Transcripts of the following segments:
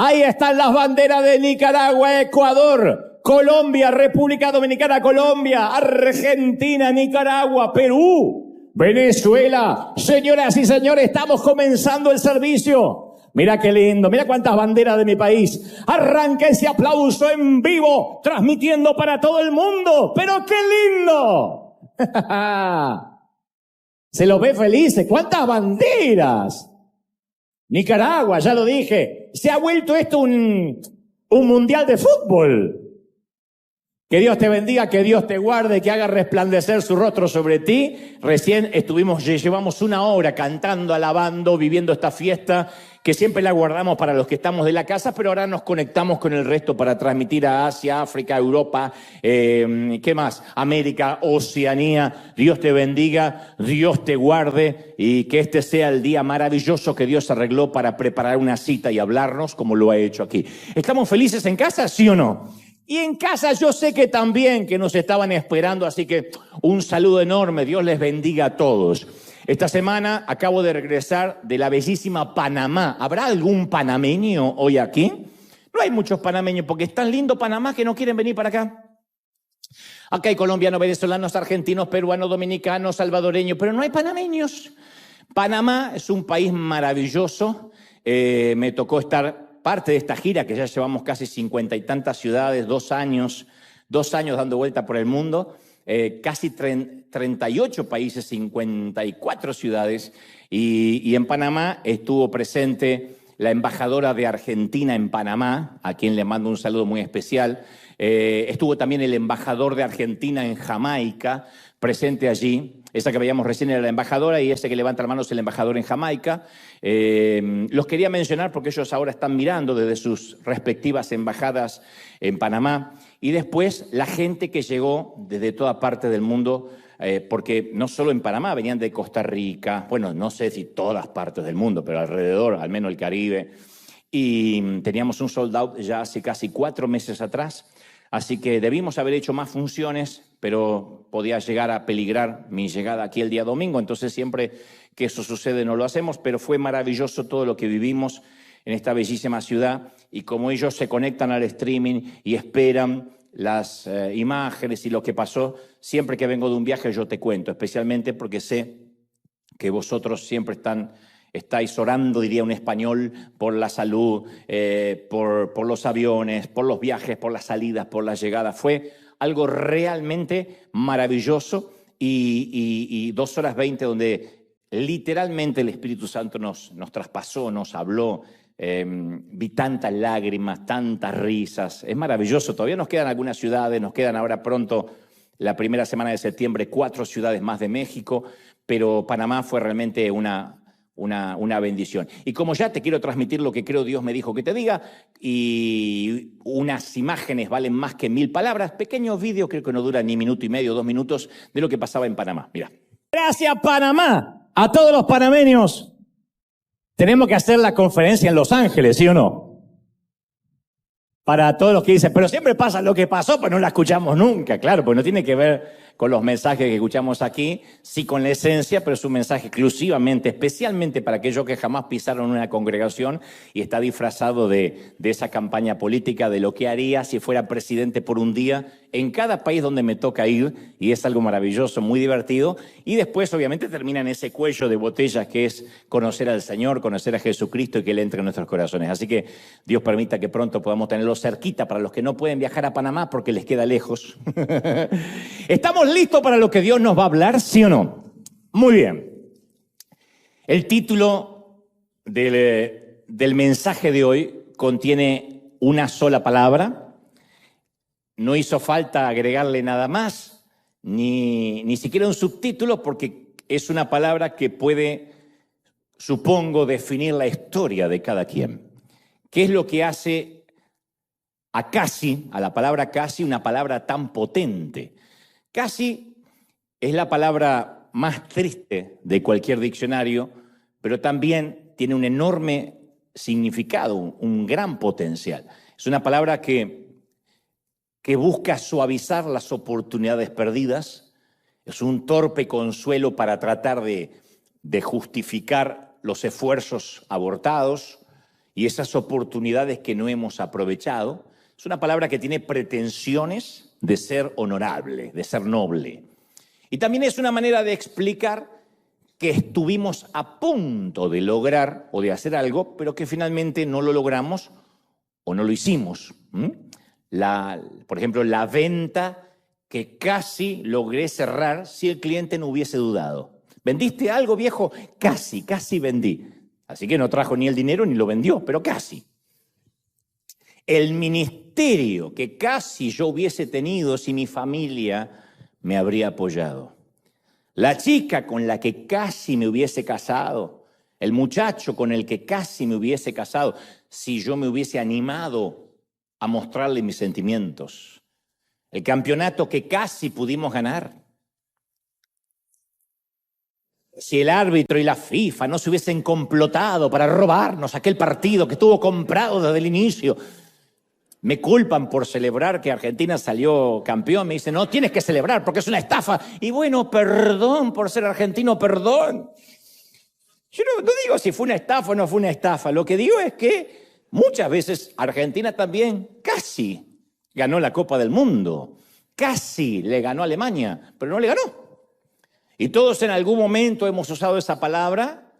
Ahí están las banderas de Nicaragua, Ecuador, Colombia, República Dominicana, Colombia, Argentina, Nicaragua, Perú, Venezuela. Señoras y señores, estamos comenzando el servicio. Mira qué lindo, mira cuántas banderas de mi país. Arranca ese aplauso en vivo, transmitiendo para todo el mundo. ¡Pero qué lindo! Se los ve felices. ¡Cuántas banderas! Nicaragua, ya lo dije, se ha vuelto esto un mundial de fútbol. Que Dios te bendiga, que Dios te guarde, que haga resplandecer su rostro sobre ti. Recién llevamos una hora cantando, alabando, viviendo esta fiesta que siempre la guardamos para los que estamos de la casa, pero ahora nos conectamos con el resto para transmitir a Asia, África, Europa, ¿qué más? América, Oceanía. Dios te bendiga, Dios te guarde y que este sea el día maravilloso que Dios arregló para preparar una cita y hablarnos como lo ha hecho aquí. ¿Estamos felices en casa, sí o no? Y en casa yo sé que también, que nos estaban esperando, así que un saludo enorme, Dios les bendiga a todos. Esta semana acabo de regresar de la bellísima Panamá. ¿Habrá algún panameño hoy aquí? No hay muchos panameños porque es tan lindo Panamá que no quieren venir para acá. Acá hay colombianos, venezolanos, argentinos, peruanos, dominicanos, salvadoreños, pero no hay panameños. Panamá es un país maravilloso. Me tocó estar parte de esta gira, que ya llevamos casi 50 y tantas ciudades, 2 años dando vuelta por el mundo, casi 38 países, 54 ciudades, y en Panamá estuvo presente la embajadora de Argentina en Panamá, a quien le mando un saludo muy especial. Estuvo también el embajador de Argentina en Jamaica, presente allí. Esa que veíamos recién era la embajadora y ese que levanta la mano es el embajador en Jamaica. Los quería mencionar porque ellos ahora están mirando desde sus respectivas embajadas en Panamá. Y después la gente que llegó desde toda parte del mundo, porque no solo en Panamá, venían de Costa Rica, bueno, no sé si todas partes del mundo, pero alrededor, al menos el Caribe. Y teníamos un sold out ya hace casi 4 meses atrás. Así que debimos haber hecho más funciones, pero podía llegar a peligrar mi llegada aquí el día domingo. Entonces siempre que eso sucede no lo hacemos, pero fue maravilloso todo lo que vivimos en esta bellísima ciudad. Y como ellos se conectan al streaming y esperan las imágenes y lo que pasó, siempre que vengo de un viaje yo te cuento, especialmente porque sé que vosotros siempre estáis orando, diría un español, por la salud, por los aviones, por los viajes, por las salidas, por las llegadas. Fue algo realmente maravilloso y 2 horas 20 donde literalmente el Espíritu Santo nos traspasó, nos habló. Vi tantas lágrimas, tantas risas. Es maravilloso. Todavía nos quedan algunas ciudades, nos quedan ahora pronto, la primera semana de septiembre, 4 ciudades más de México, pero Panamá fue realmente una bendición. Y como ya te quiero transmitir lo que creo Dios me dijo que te diga, y unas imágenes valen más que 1000 palabras, pequeños vídeos, creo que no duran ni 1 minuto y medio, 2 minutos, de lo que pasaba en Panamá. Mira. Gracias, Panamá. A todos los panameños. Tenemos que hacer la conferencia en Los Ángeles, ¿sí o no? Para todos los que dicen, pero siempre pasa lo que pasó, pero no la escuchamos nunca. Claro, porque no tiene que ver con los mensajes que escuchamos aquí, sí con la esencia, pero es un mensaje exclusivamente, especialmente para aquellos que jamás pisaron una congregación y está disfrazado de esa campaña política, de lo que haría si fuera presidente por un día en cada país donde me toca ir, y es algo maravilloso, muy divertido, y después obviamente termina en ese cuello de botellas que es conocer al Señor, conocer a Jesucristo y que Él entre en nuestros corazones. Así que Dios permita que pronto podamos tenerlo cerquita para los que no pueden viajar a Panamá porque les queda lejos. ¿Estamos listos para lo que Dios nos va a hablar, sí o no? Muy bien. El título del mensaje de hoy contiene una sola palabra. No hizo falta agregarle nada más, ni siquiera un subtítulo, porque es una palabra que puede, supongo, definir la historia de cada quien. ¿Qué es lo que hace a la palabra casi, una palabra tan potente? Casi es la palabra más triste de cualquier diccionario, pero también tiene un enorme significado, un gran potencial. Es una palabra que busca suavizar las oportunidades perdidas, es un torpe consuelo para tratar de justificar los esfuerzos abortados y esas oportunidades que no hemos aprovechado. Es una palabra que tiene pretensiones de ser honorable, de ser noble. Y también es una manera de explicar que estuvimos a punto de lograr o de hacer algo, pero que finalmente no lo logramos o no lo hicimos. Por ejemplo, la venta que casi logré cerrar si el cliente no hubiese dudado. ¿Vendiste algo, viejo? Casi vendí. Así que no trajo ni el dinero ni lo vendió, pero casi. El ministerio que casi yo hubiese tenido si mi familia me habría apoyado. La chica con la que casi me hubiese casado. El muchacho con el que casi me hubiese casado si yo me hubiese animado a mostrarle mis sentimientos. El campeonato que casi pudimos ganar. Si el árbitro y la FIFA no se hubiesen complotado para robarnos aquel partido que estuvo comprado desde el inicio. Me culpan por celebrar que Argentina salió campeón. Me dicen, no, tienes que celebrar porque es una estafa. Y bueno, perdón por ser argentino, perdón. Yo no digo si fue una estafa o no fue una estafa. Lo que digo es que muchas veces Argentina también casi ganó la Copa del Mundo. Casi le ganó a Alemania, pero no le ganó. Y todos en algún momento hemos usado esa palabra,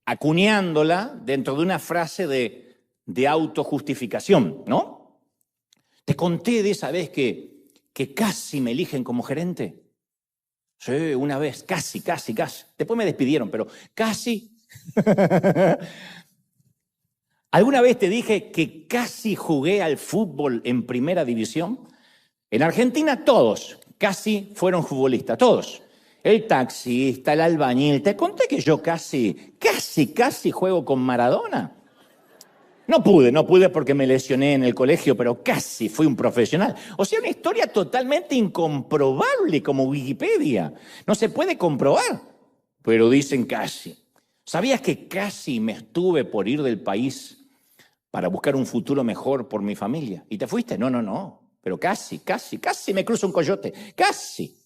acuñándola dentro de una frase de autojustificación, ¿no? Te conté de esa vez que casi me eligen como gerente. Sí, una vez, casi. Después me despidieron, pero casi. ¿Alguna vez te dije que casi jugué al fútbol en primera división? En Argentina todos casi fueron futbolistas, todos. El taxista, el albañil. Te conté que yo casi juego con Maradona. No pude porque me lesioné en el colegio, pero casi fui un profesional. O sea, una historia totalmente incomprobable como Wikipedia. No se puede comprobar, pero dicen casi. ¿Sabías que casi me estuve por ir del país para buscar un futuro mejor por mi familia? ¿Y te fuiste? No. Pero casi me cruza un coyote. Casi.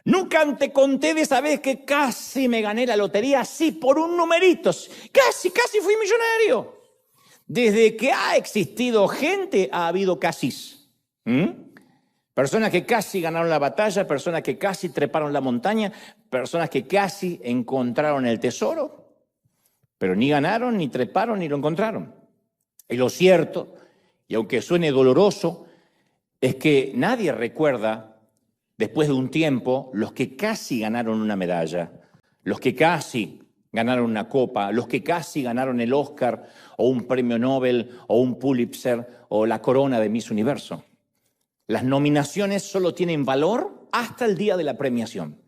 Nunca te conté de esa vez que casi me gané la lotería así por un numerito. Casi fui millonario. Desde que ha existido gente ha habido casis. Personas que casi ganaron la batalla, personas que casi treparon la montaña, personas que casi encontraron el tesoro, pero ni ganaron, ni treparon, ni lo encontraron. Y lo cierto, y aunque suene doloroso, es que nadie recuerda después de un tiempo, los que casi ganaron una medalla, los que casi ganaron una copa, los que casi ganaron el Oscar o un premio Nobel o un Pulitzer o la corona de Miss Universo. Las nominaciones solo tienen valor hasta el día de la premiación.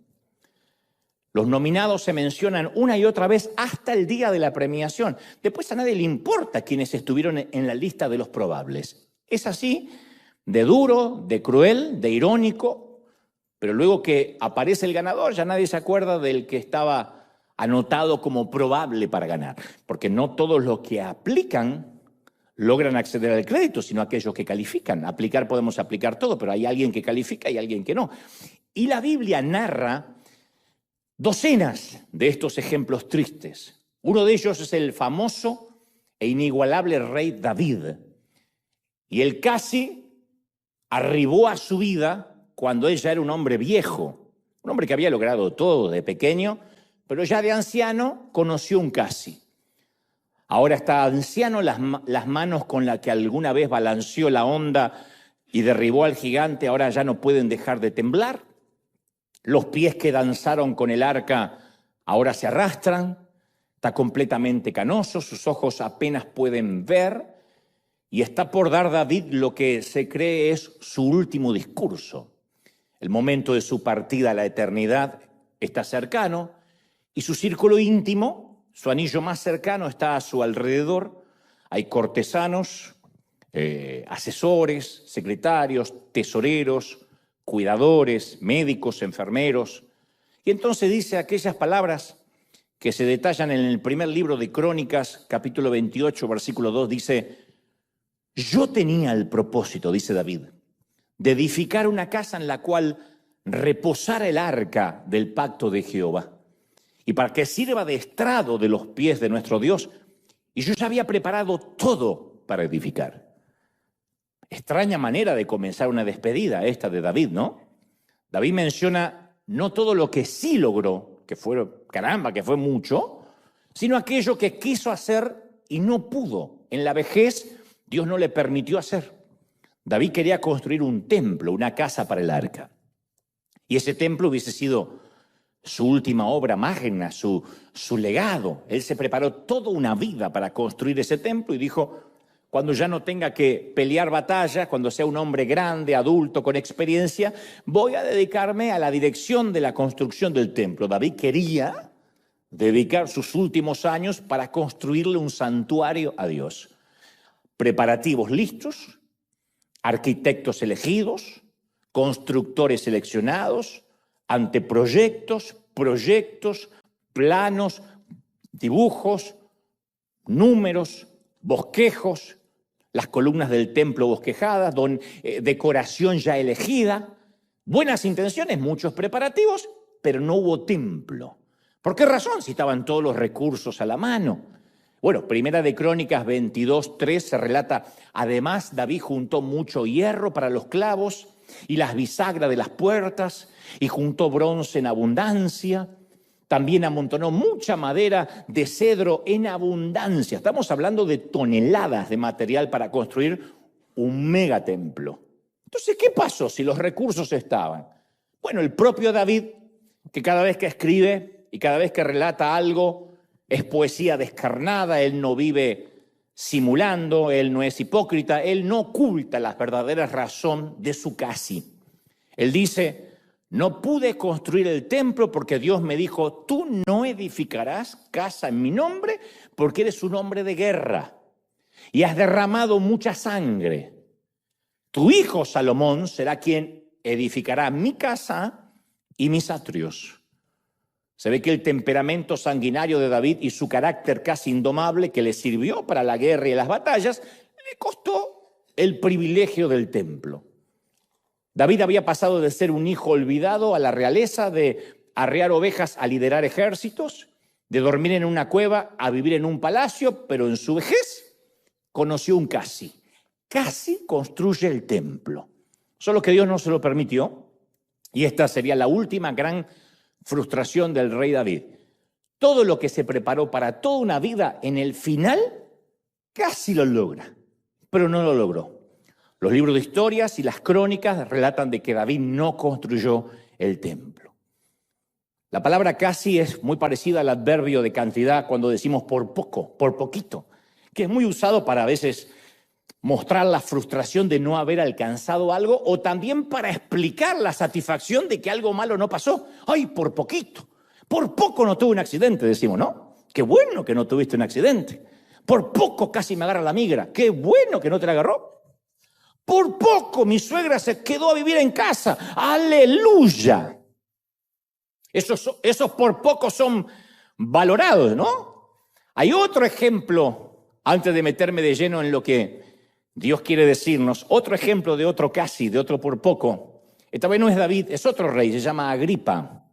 Los nominados se mencionan una y otra vez hasta el día de la premiación. Después a nadie le importa quienes estuvieron en la lista de los probables. Es así, de duro, de cruel, de irónico. Pero luego que aparece el ganador, ya nadie se acuerda del que estaba anotado como probable para ganar. Porque no todos los que aplican logran acceder al crédito, sino aquellos que califican. Aplicar podemos aplicar todo, pero hay alguien que califica y alguien que no. Y la Biblia narra docenas de estos ejemplos tristes. Uno de ellos es el famoso e inigualable rey David. Y él casi arribó a su vida cuando él ya era un hombre viejo, un hombre que había logrado todo de pequeño, pero ya de anciano conoció un casi. Ahora está anciano, las manos con las que alguna vez balanceó la onda y derribó al gigante, ahora ya no pueden dejar de temblar. Los pies que danzaron con el arca ahora se arrastran, está completamente canoso, sus ojos apenas pueden ver y está por dar David lo que se cree es su último discurso. El momento de su partida a la eternidad está cercano y su círculo íntimo, su anillo más cercano está a su alrededor. Hay cortesanos, asesores, secretarios, tesoreros, cuidadores, médicos, enfermeros. Y entonces dice aquellas palabras que se detallan en el primer libro de Crónicas, capítulo 28, versículo 2, dice: yo tenía el propósito, dice David, de edificar una casa en la cual reposara el arca del pacto de Jehová, y para que sirva de estrado de los pies de nuestro Dios, y yo ya había preparado todo para edificar. Extraña manera de comenzar una despedida esta de David, ¿no? David menciona no todo lo que sí logró, que fue, caramba, que fue mucho, sino aquello que quiso hacer y no pudo. En la vejez, Dios no le permitió hacer. David quería construir un templo, una casa para el arca. Y ese templo hubiese sido su última obra magna, su legado. Él se preparó toda una vida para construir ese templo y dijo, cuando ya no tenga que pelear batallas, cuando sea un hombre grande, adulto, con experiencia, voy a dedicarme a la dirección de la construcción del templo. David quería dedicar sus últimos años para construirle un santuario a Dios. Preparativos listos, arquitectos elegidos, constructores seleccionados, anteproyectos, proyectos, planos, dibujos, números, bosquejos, las columnas del templo bosquejadas, decoración ya elegida, buenas intenciones, muchos preparativos, pero no hubo templo. ¿Por qué razón? Si estaban todos los recursos a la mano. Bueno, Primera de Crónicas 22:3 se relata, además David juntó mucho hierro para los clavos y las bisagras de las puertas, y juntó bronce en abundancia. También amontonó mucha madera de cedro en abundancia. Estamos hablando de toneladas de material para construir un megatemplo. Entonces, ¿qué pasó si los recursos estaban? Bueno, el propio David, que cada vez que escribe y cada vez que relata algo, es poesía descarnada, él no vive simulando, él no es hipócrita, él no oculta la verdadera razón de su casi. Él dice, no pude construir el templo porque Dios me dijo, tú no edificarás casa en mi nombre porque eres un hombre de guerra y has derramado mucha sangre. Tu hijo Salomón será quien edificará mi casa y mis atrios. Se ve que el temperamento sanguinario de David y su carácter casi indomable que le sirvió para la guerra y las batallas, le costó el privilegio del templo. David había pasado de ser un hijo olvidado a la realeza, de arrear ovejas a liderar ejércitos, de dormir en una cueva a vivir en un palacio, pero en su vejez conoció un casi. Casi construye el templo. Solo que Dios no se lo permitió, y esta sería la última gran frustración del rey David. Todo lo que se preparó para toda una vida, en el final casi lo logra, pero no lo logró. Los libros de historias y las crónicas relatan de que David no construyó el templo. La palabra casi es muy parecida al adverbio de cantidad cuando decimos por poco, por poquito, que es muy usado para a veces mostrar la frustración de no haber alcanzado algo o también para explicar la satisfacción de que algo malo no pasó. ¡Ay, por poquito! Por poco no tuve un accidente, decimos, ¿no? ¡Qué bueno que no tuviste un accidente! Por poco casi me agarra la migra. ¡Qué bueno que no te la agarró! Por poco mi suegra se quedó a vivir en casa. ¡Aleluya! Esos por poco son valorados, ¿no? Hay otro ejemplo, antes de meterme de lleno en lo que Dios quiere decirnos, otro ejemplo de otro casi, de otro por poco. Esta vez no es David, es otro rey, se llama Agripa.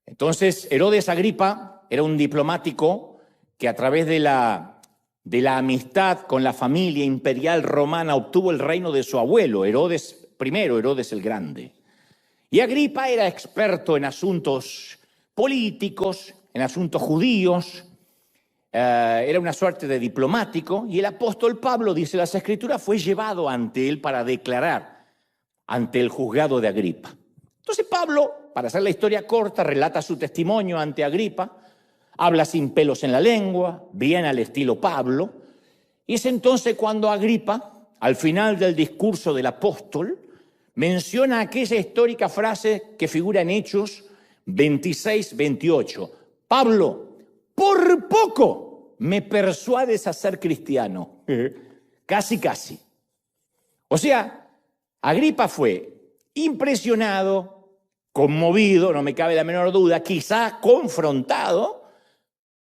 Entonces, Herodes Agripa era un diplomático que a través de la amistad con la familia imperial romana obtuvo el reino de su abuelo, Herodes I, Herodes el Grande. Y Agripa era experto en asuntos políticos, en asuntos judíos, era una suerte de diplomático, y el apóstol Pablo, dice las Escrituras, fue llevado ante él para declarar ante el juzgado de Agripa. Entonces Pablo, para hacer la historia corta, relata su testimonio ante Agripa, habla sin pelos en la lengua, bien al estilo Pablo, y es entonces cuando Agripa, al final del discurso del apóstol, menciona aquella histórica frase que figura en Hechos 26-28. Pablo, por poco me persuades a ser cristiano. Casi, casi. O sea, Agripa fue impresionado, conmovido, no me cabe la menor duda, quizá confrontado,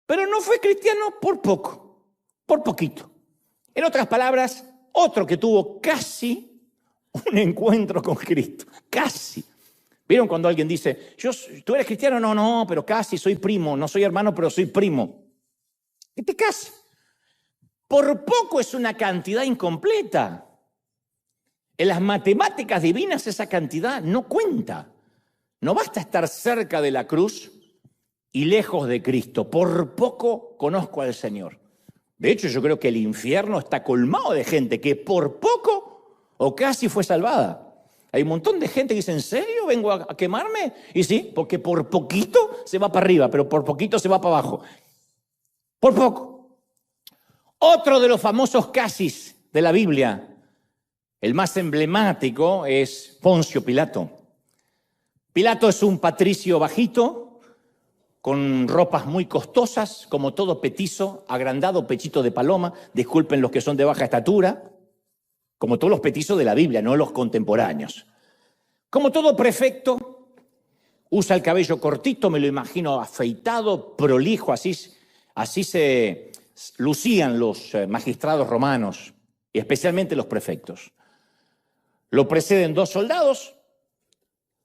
pero no fue cristiano por poco, por poquito. En otras palabras, otro que tuvo casi un encuentro con Cristo, casi. ¿Vieron cuando alguien dice, tú eres cristiano? No, pero casi, soy primo, no soy hermano, pero soy primo? Casi. por poco es una cantidad incompleta. En las matemáticas divinas esa cantidad no cuenta. No basta estar cerca de la cruz y lejos de Cristo. Por poco conozco al Señor. De hecho, yo creo que el infierno está colmado de gente que por poco o casi fue salvada. Hay un montón de gente que dice, ¿en serio vengo a quemarme? Y sí, porque por poquito se va para arriba, pero por poquito se va para abajo. Por poco. Otro de los famosos casis de la Biblia, el más emblemático, es Poncio Pilato. Pilato es un patricio bajito, con ropas muy costosas, como todo petizo, agrandado, pechito de paloma, disculpen los que son de baja estatura, como todos los petizos de la Biblia, no los contemporáneos. Como todo prefecto, usa el cabello cortito, me lo imagino afeitado, prolijo, así se lucían los magistrados romanos, y especialmente los prefectos. Lo preceden 2 soldados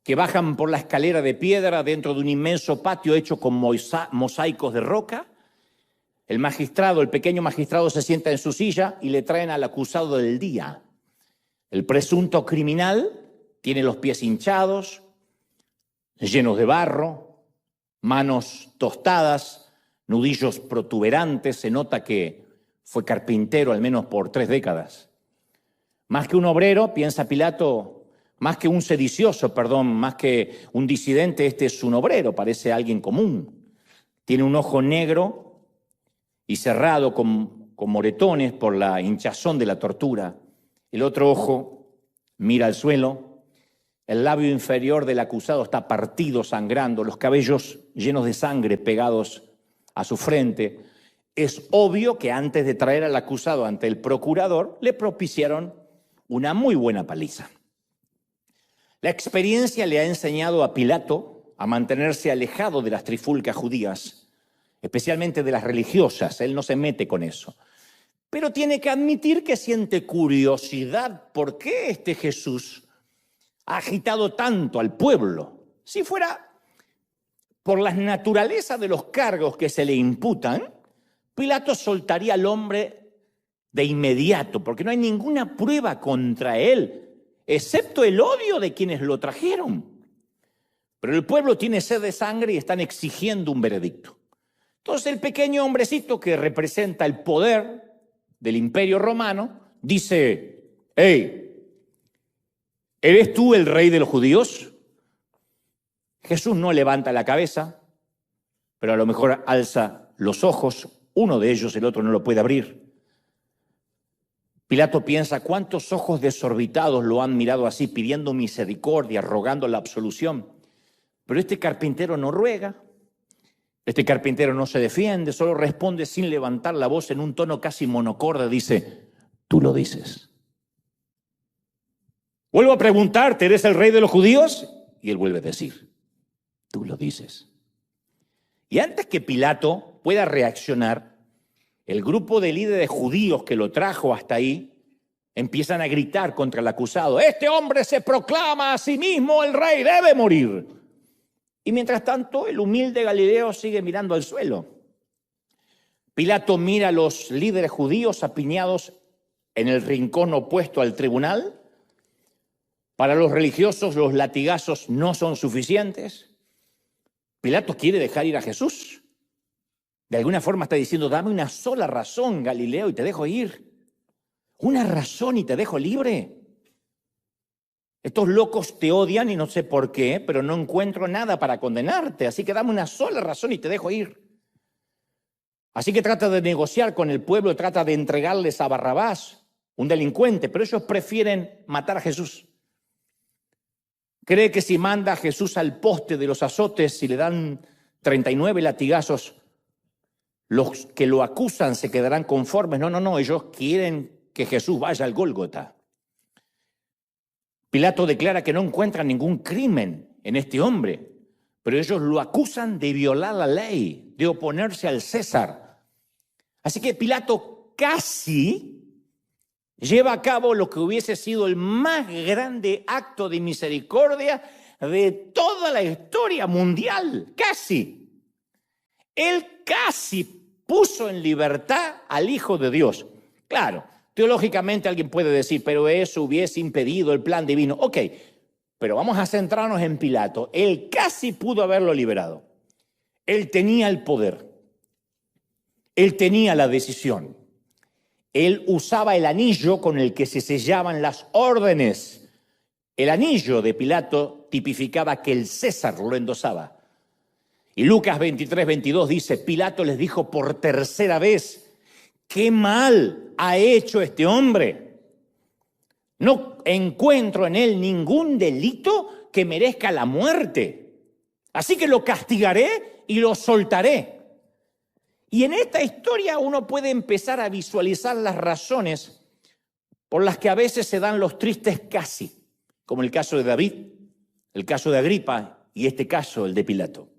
que bajan por la escalera de piedra dentro de un inmenso patio hecho con mosaicos de roca. El pequeño magistrado se sienta en su silla y le traen al acusado del día. El presunto criminal tiene los pies hinchados, llenos de barro, manos tostadas, nudillos protuberantes. Se nota que fue carpintero al menos por 3 décadas. Más que un obrero, piensa Pilato, más que un sedicioso, más que un disidente, este es un obrero, parece alguien común. Tiene un ojo negro y cerrado con moretones por la hinchazón de la tortura. El otro ojo mira al suelo. El labio inferior del acusado está partido, sangrando, los cabellos llenos de sangre pegados a su frente. Es obvio que antes de traer al acusado ante el procurador, le propiciaron una muy buena paliza. La experiencia le ha enseñado a Pilato a mantenerse alejado de las trifulcas judías, especialmente de las religiosas. Él no se mete con eso. Pero tiene que admitir que siente curiosidad. ¿Por qué este Jesús ha agitado tanto al pueblo? Si fuera por la naturaleza de los cargos que se le imputan, Pilato soltaría al hombre de inmediato, porque no hay ninguna prueba contra él, excepto el odio de quienes lo trajeron. Pero el pueblo tiene sed de sangre y están exigiendo un veredicto. Entonces el pequeño hombrecito que representa el poder del Imperio Romano dice, hey, ¿eres tú el rey de los judíos? Jesús no levanta la cabeza, pero a lo mejor alza los ojos, uno de ellos, el otro no lo puede abrir. Pilato piensa, ¿cuántos ojos desorbitados lo han mirado así, pidiendo misericordia, rogando la absolución? Pero este carpintero no ruega, este carpintero no se defiende, solo responde sin levantar la voz en un tono casi monocorde, dice, tú lo dices. Vuelvo a preguntarte, ¿eres el rey de los judíos? Y él vuelve a decir, tú lo dices. Y antes que Pilato pueda reaccionar, el grupo de líderes judíos que lo trajo hasta ahí empiezan a gritar contra el acusado. Este hombre se proclama a sí mismo el rey, debe morir. Y mientras tanto, el humilde Galileo sigue mirando al suelo. Pilato mira a los líderes judíos apiñados en el rincón opuesto al tribunal. Para los religiosos, los latigazos no son suficientes. Pilato quiere dejar ir a Jesús. De alguna forma está diciendo, dame una sola razón, Galileo, y te dejo ir. Una razón y te dejo libre. Estos locos te odian y no sé por qué, pero no encuentro nada para condenarte, así que dame una sola razón y te dejo ir. Así que trata de negociar con el pueblo, trata de entregarles a Barrabás, un delincuente, pero ellos prefieren matar a Jesús. Cree que si manda a Jesús al poste de los azotes y le dan 39 latigazos, los que lo acusan se quedarán conformes. No, ellos quieren que Jesús vaya al Gólgota. Pilato declara que no encuentra ningún crimen en este hombre, pero ellos lo acusan de violar la ley, de oponerse al César. Así que Pilato casi lleva a cabo lo que hubiese sido el más grande acto de misericordia de toda la historia mundial. Casi. Él casi puso en libertad al Hijo de Dios. Claro, teológicamente alguien puede decir, pero eso hubiese impedido el plan divino. Ok, pero vamos a centrarnos en Pilato. Él casi pudo haberlo liberado. Él tenía el poder. Él tenía la decisión. Él usaba el anillo con el que se sellaban las órdenes. El anillo de Pilato tipificaba que el César lo endosaba. Y Lucas 23:22 dice, Pilato les dijo por tercera vez, ¿qué mal ha hecho este hombre? No encuentro en él ningún delito que merezca la muerte. Así que lo castigaré y lo soltaré. Y en esta historia uno puede empezar a visualizar las razones por las que a veces se dan los tristes casi, como el caso de David, el caso de Agripa y este caso, el de Pilato.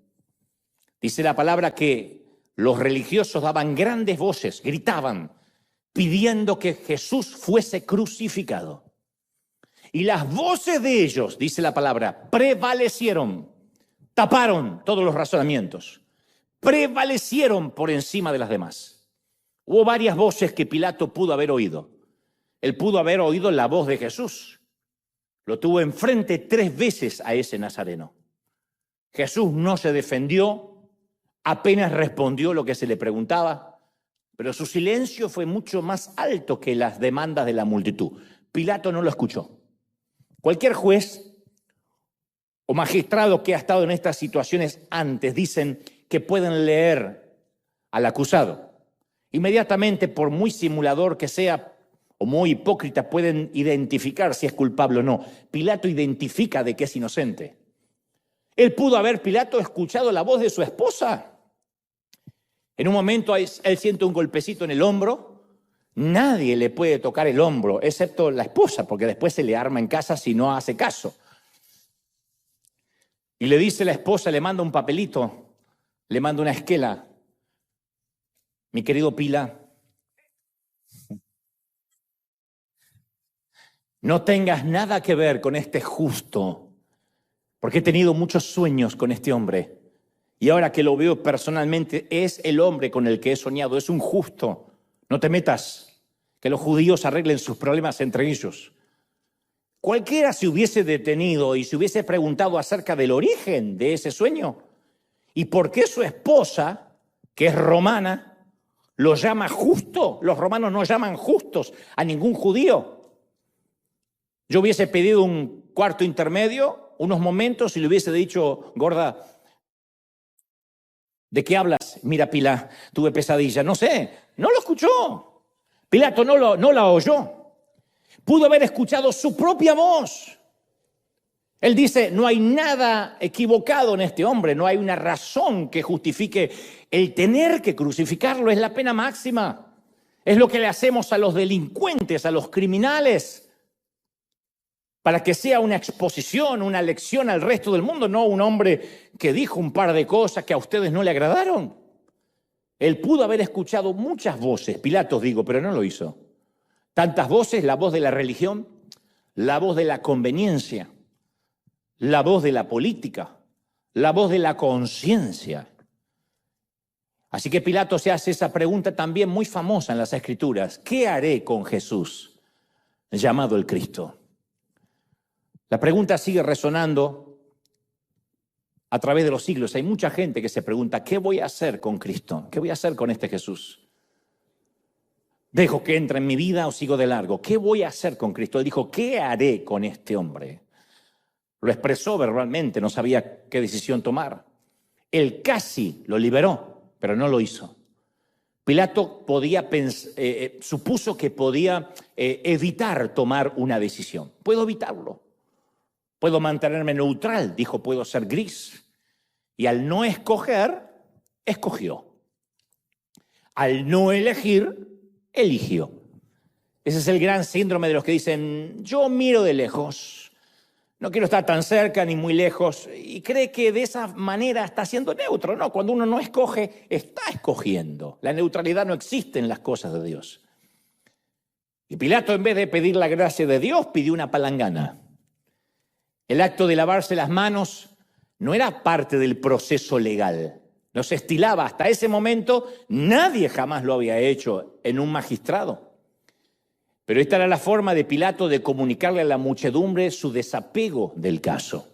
Dice la palabra que los religiosos daban grandes voces, gritaban, pidiendo que Jesús fuese crucificado. Y las voces de ellos, dice la palabra, prevalecieron, taparon todos los razonamientos. Prevalecieron por encima de las demás. Hubo varias voces que Pilato pudo haber oído. Él pudo haber oído la voz de Jesús. Lo tuvo enfrente 3 veces a ese nazareno. Jesús no se defendió, apenas respondió lo que se le preguntaba, pero su silencio fue mucho más alto que las demandas de la multitud. Pilato no lo escuchó. Cualquier juez o magistrado que ha estado en estas situaciones antes dicen que pueden leer al acusado. Inmediatamente, por muy simulador que sea o muy hipócrita, pueden identificar si es culpable o no. Pilato identifica de que es inocente. Él pudo haber, Pilato, escuchado la voz de su esposa. En un momento él siente un golpecito en el hombro. Nadie le puede tocar el hombro, excepto la esposa, porque después se le arma en casa si no hace caso. Y le dice la esposa, le manda un papelito, le manda una esquela. Mi querido Pila, no tengas nada que ver con este justo, porque he tenido muchos sueños con este hombre. Y ahora que lo veo personalmente, es el hombre con el que he soñado, es un justo. No te metas, que los judíos arreglen sus problemas entre ellos. Cualquiera se hubiese detenido y se hubiese preguntado acerca del origen de ese sueño. ¿Y por qué su esposa, que es romana, lo llama justo? Los romanos no llaman justos a ningún judío. Yo hubiese pedido un cuarto intermedio, unos momentos, y le hubiese dicho, gorda, ¿de qué hablas? Mira, Pila, tuve pesadilla. No sé, no lo escuchó. Pilato no la oyó. Pudo haber escuchado su propia voz. Él dice, no hay nada equivocado en este hombre, no hay una razón que justifique el tener que crucificarlo, es la pena máxima. Es lo que le hacemos a los delincuentes, a los criminales, para que sea una exposición, una lección al resto del mundo, no un hombre que dijo un par de cosas que a ustedes no le agradaron. Él pudo haber escuchado muchas voces, Pilatos digo, pero no lo hizo. Tantas voces, la voz de la religión, la voz de la conveniencia, la voz de la política, la voz de la conciencia. Así que Pilato se hace esa pregunta también muy famosa en las Escrituras. ¿Qué haré con Jesús, llamado el Cristo? La pregunta sigue resonando a través de los siglos. Hay mucha gente que se pregunta, ¿qué voy a hacer con Cristo? ¿Qué voy a hacer con este Jesús? ¿Dejo que entre en mi vida o sigo de largo? ¿Qué voy a hacer con Cristo? Él dijo, ¿qué haré con este hombre? Lo expresó verbalmente, no sabía qué decisión tomar. Él casi lo liberó, pero no lo hizo. Pilato supuso que podía evitar tomar una decisión. Puedo evitarlo. Puedo mantenerme neutral, dijo, puedo ser gris. Y al no escoger, escogió. Al no elegir, eligió. Ese es el gran síndrome de los que dicen, yo miro de lejos, no quiero estar tan cerca ni muy lejos, y cree que de esa manera está siendo neutro. No, cuando uno no escoge, está escogiendo. La neutralidad no existe en las cosas de Dios. Y Pilato, en vez de pedir la gracia de Dios, pidió una palangana. El acto de lavarse las manos no era parte del proceso legal. No se estilaba. Hasta ese momento nadie jamás lo había hecho en un magistrado. Pero esta era la forma de Pilato de comunicarle a la muchedumbre su desapego del caso.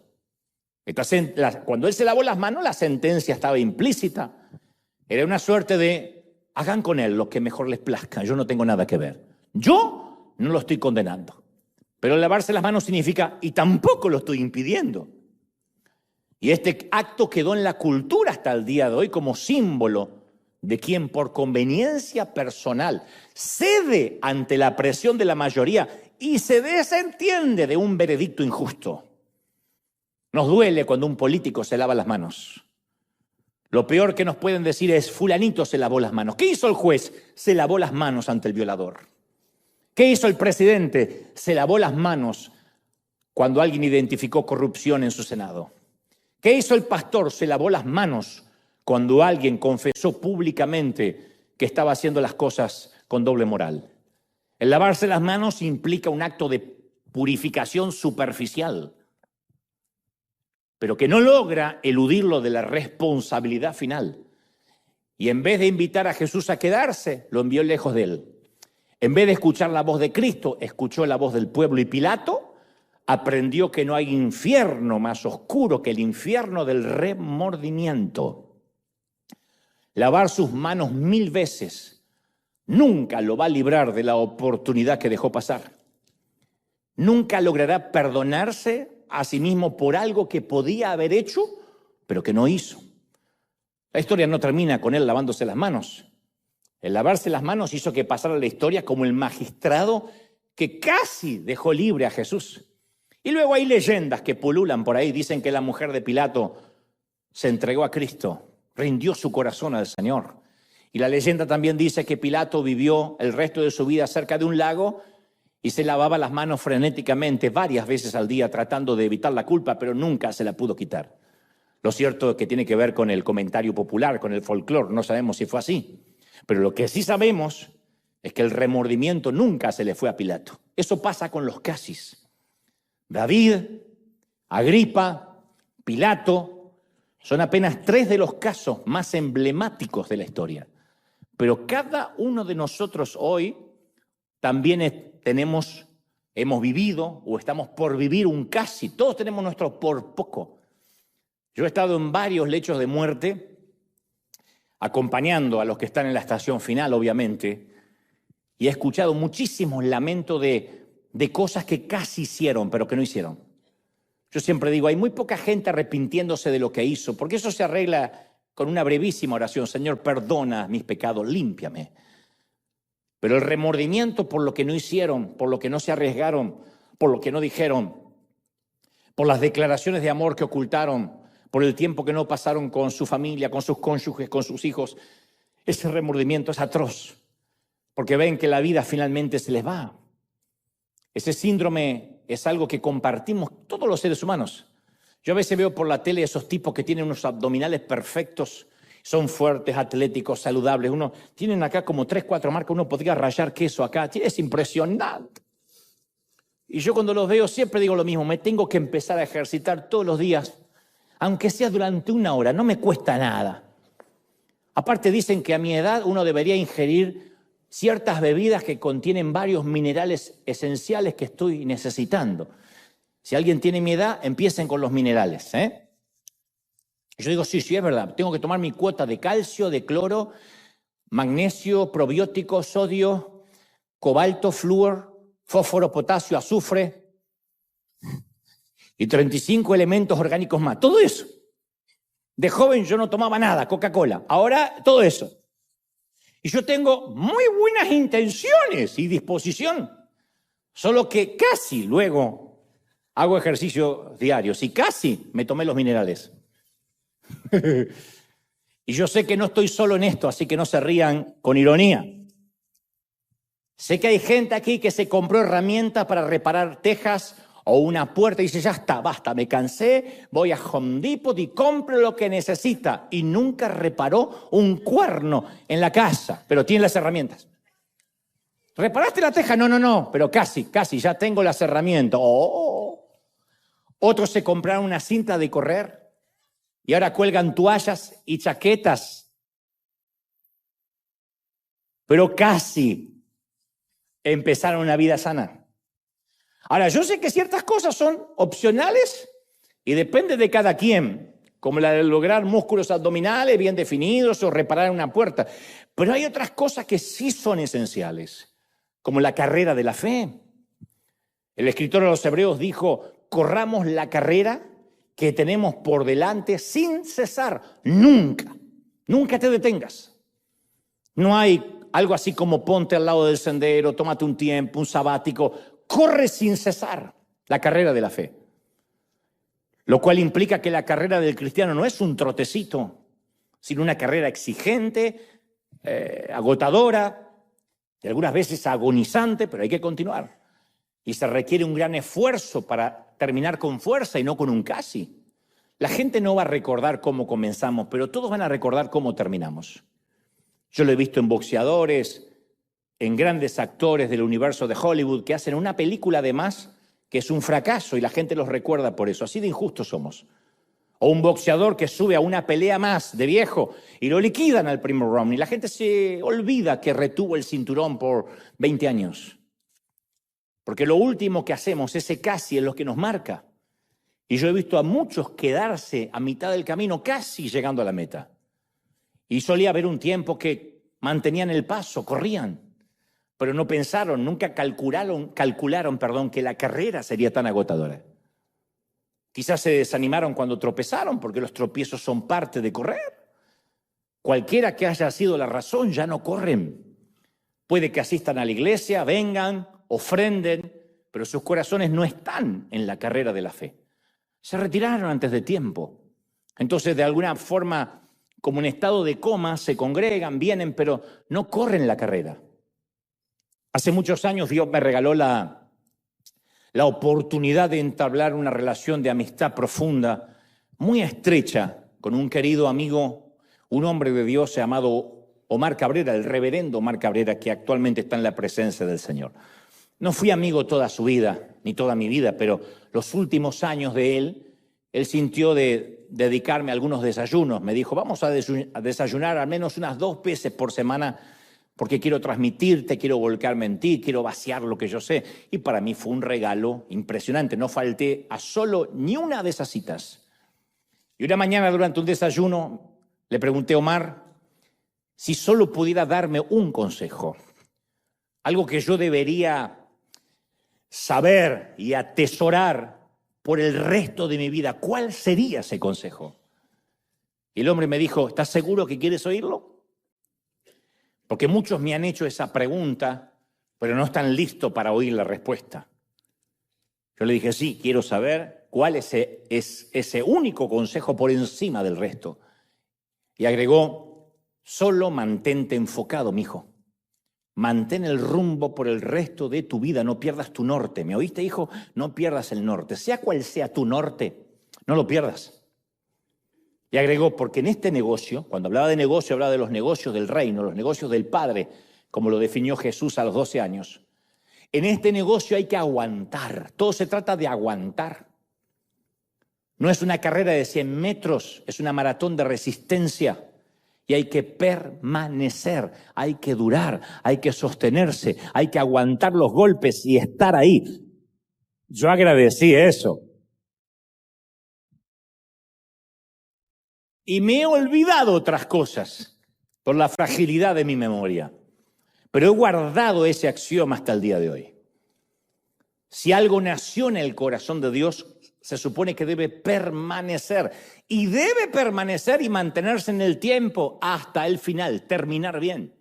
Cuando él se lavó las manos, la sentencia estaba implícita. Era una suerte de, hagan con él lo que mejor les plazca, yo no tengo nada que ver. Yo no lo estoy condenando. Pero lavarse las manos significa, y tampoco lo estoy impidiendo. Y este acto quedó en la cultura hasta el día de hoy como símbolo de quien por conveniencia personal cede ante la presión de la mayoría y se desentiende de un veredicto injusto. Nos duele cuando un político se lava las manos. Lo peor que nos pueden decir es, fulanito se lavó las manos. ¿Qué hizo el juez? Se lavó las manos ante el violador. ¿Qué hizo el presidente? Se lavó las manos cuando alguien identificó corrupción en su Senado. ¿Qué hizo el pastor? Se lavó las manos cuando alguien confesó públicamente que estaba haciendo las cosas con doble moral. El lavarse las manos implica un acto de purificación superficial, pero que no logra eludirlo de la responsabilidad final. Y en vez de invitar a Jesús a quedarse, lo envió lejos de él. En vez de escuchar la voz de Cristo, escuchó la voz del pueblo y Pilato aprendió que no hay infierno más oscuro que el infierno del remordimiento. Lavar sus manos 1000 veces nunca lo va a librar de la oportunidad que dejó pasar. Nunca logrará perdonarse a sí mismo por algo que podía haber hecho, pero que no hizo. La historia no termina con él lavándose las manos. El lavarse las manos hizo que pasara la historia como el magistrado que casi dejó libre a Jesús. Y luego hay leyendas que pululan por ahí. Dicen que la mujer de Pilato se entregó a Cristo, rindió su corazón al Señor. Y la leyenda también dice que Pilato vivió el resto de su vida cerca de un lago y se lavaba las manos frenéticamente varias veces al día tratando de evitar la culpa, pero nunca se la pudo quitar. Lo cierto es que tiene que ver con el comentario popular, con el folclore. No sabemos si fue así. Pero lo que sí sabemos es que el remordimiento nunca se le fue a Pilato. Eso pasa con los casis. David, Agripa, Pilato, son apenas 3 de los casos más emblemáticos de la historia. Pero cada uno de nosotros hoy también hemos vivido o estamos por vivir un casi. Todos tenemos nuestro por poco. Yo he estado en varios lechos de muerte, acompañando a los que están en la estación final, obviamente, y he escuchado muchísimos lamentos de cosas que casi hicieron, pero que no hicieron. Yo siempre digo, hay muy poca gente arrepintiéndose de lo que hizo, porque eso se arregla con una brevísima oración. Señor, perdona mis pecados, límpiame. Pero el remordimiento por lo que no hicieron, por lo que no se arriesgaron, por lo que no dijeron, por las declaraciones de amor que ocultaron, por el tiempo que no pasaron con su familia, con sus cónyuges, con sus hijos, ese remordimiento es atroz, porque ven que la vida finalmente se les va. Ese síndrome es algo que compartimos todos los seres humanos. Yo a veces veo por la tele esos tipos que tienen unos abdominales perfectos, son fuertes, atléticos, saludables. Tienen acá como 3, 4 marcas, uno podría rayar queso acá. Es impresionante. Y yo cuando los veo siempre digo lo mismo, me tengo que empezar a ejercitar todos los días, aunque sea durante 1 hora, no me cuesta nada. Aparte dicen que a mi edad uno debería ingerir ciertas bebidas que contienen varios minerales esenciales que estoy necesitando. Si alguien tiene mi edad, empiecen con los minerales, Yo digo, sí, es verdad, tengo que tomar mi cuota de calcio, de cloro, magnesio, probiótico, sodio, cobalto, flúor, fósforo, potasio, azufre y 35 elementos orgánicos más. Todo eso. De joven yo no tomaba nada, Coca-Cola. Ahora todo eso. Y yo tengo muy buenas intenciones y disposición, solo que casi luego hago ejercicio diario. Si casi me tomé los minerales. Y yo sé que no estoy solo en esto, así que no se rían con ironía. Sé que hay gente aquí que se compró herramientas para reparar tejas o una puerta y dice, ya está, basta, me cansé, voy a Home Depot y compro lo que necesita. Y nunca reparó un cuerno en la casa, pero tiene las herramientas. ¿Reparaste la teja? No, pero casi, ya tengo las herramientas. Otros se compraron una cinta de correr y ahora cuelgan toallas y chaquetas. Pero casi. empezaron una vida sana. Ahora, yo sé que ciertas cosas son opcionales y depende de cada quien, como la de lograr músculos abdominales bien definidos o reparar una puerta. Pero hay otras cosas que sí son esenciales, como la carrera de la fe. El escritor de los Hebreos dijo, corramos la carrera que tenemos por delante sin cesar, nunca, nunca te detengas. No hay algo así como ponte al lado del sendero, tómate un tiempo, un sabático, corre sin cesar la carrera de la fe. Lo cual implica que la carrera del cristiano no es un trotecito, sino una carrera exigente, agotadora, y algunas veces agonizante, pero hay que continuar. Y se requiere un gran esfuerzo para terminar con fuerza y no con un casi. La gente no va a recordar cómo comenzamos, pero todos van a recordar cómo terminamos. Yo lo he visto en boxeadores, en grandes actores del universo de Hollywood que hacen una película de más que es un fracaso y la gente los recuerda por eso. Así de injustos somos. O un boxeador que sube a una pelea más de viejo y lo liquidan al primer round y la gente se olvida que retuvo el cinturón por 20 años. Porque lo último que hacemos, ese casi, es lo que nos marca. Y yo he visto a muchos quedarse a mitad del camino, casi llegando a la meta. Y solía haber un tiempo que mantenían el paso, corrían, pero no pensaron, nunca calcularon, que la carrera sería tan agotadora. Quizás se desanimaron cuando tropezaron, porque los tropiezos son parte de correr. Cualquiera que haya sido la razón, ya no corren. Puede que asistan a la iglesia, vengan, ofrenden, pero sus corazones no están en la carrera de la fe. Se retiraron antes de tiempo. Entonces, de alguna forma, como en estado de coma, se congregan, vienen, pero no corren la carrera. Hace muchos años Dios me regaló la oportunidad de entablar una relación de amistad profunda, muy estrecha, con un querido amigo, un hombre de Dios llamado Omar Cabrera, el reverendo Omar Cabrera, que actualmente está en la presencia del Señor. No fui amigo toda su vida, ni toda mi vida, pero los últimos años de él sintió de dedicarme a algunos desayunos. Me dijo, vamos a desayunar al menos unas 2 veces por semana porque quiero transmitirte, quiero volcarme en ti, quiero vaciar lo que yo sé. Y para mí fue un regalo impresionante. No falté a solo ni una de esas citas. Y una mañana durante un desayuno le pregunté a Omar si solo pudiera darme un consejo, algo que yo debería saber y atesorar por el resto de mi vida. ¿Cuál sería ese consejo? Y el hombre me dijo, ¿estás seguro que quieres oírlo? Porque muchos me han hecho esa pregunta, pero no están listos para oír la respuesta. Yo le dije, sí, quiero saber cuál es ese único consejo por encima del resto. Y agregó, solo mantente enfocado, mijo. Mantén el rumbo por el resto de tu vida, no pierdas tu norte. ¿Me oíste, hijo? No pierdas el norte. Sea cual sea tu norte, no lo pierdas. Y agregó, porque en este negocio, cuando hablaba de negocio, hablaba de los negocios del reino, los negocios del Padre, como lo definió Jesús a los 12 años. En este negocio hay que aguantar. Todo se trata de aguantar. No es una carrera de 100 metros, es una maratón de resistencia. Y hay que permanecer, hay que durar, hay que sostenerse, hay que aguantar los golpes y estar ahí. Yo agradecí eso. Y me he olvidado otras cosas por la fragilidad de mi memoria. Pero he guardado ese axioma hasta el día de hoy. Si algo nació en el corazón de Dios, se supone que debe permanecer. Y debe permanecer y mantenerse en el tiempo hasta el final, terminar bien.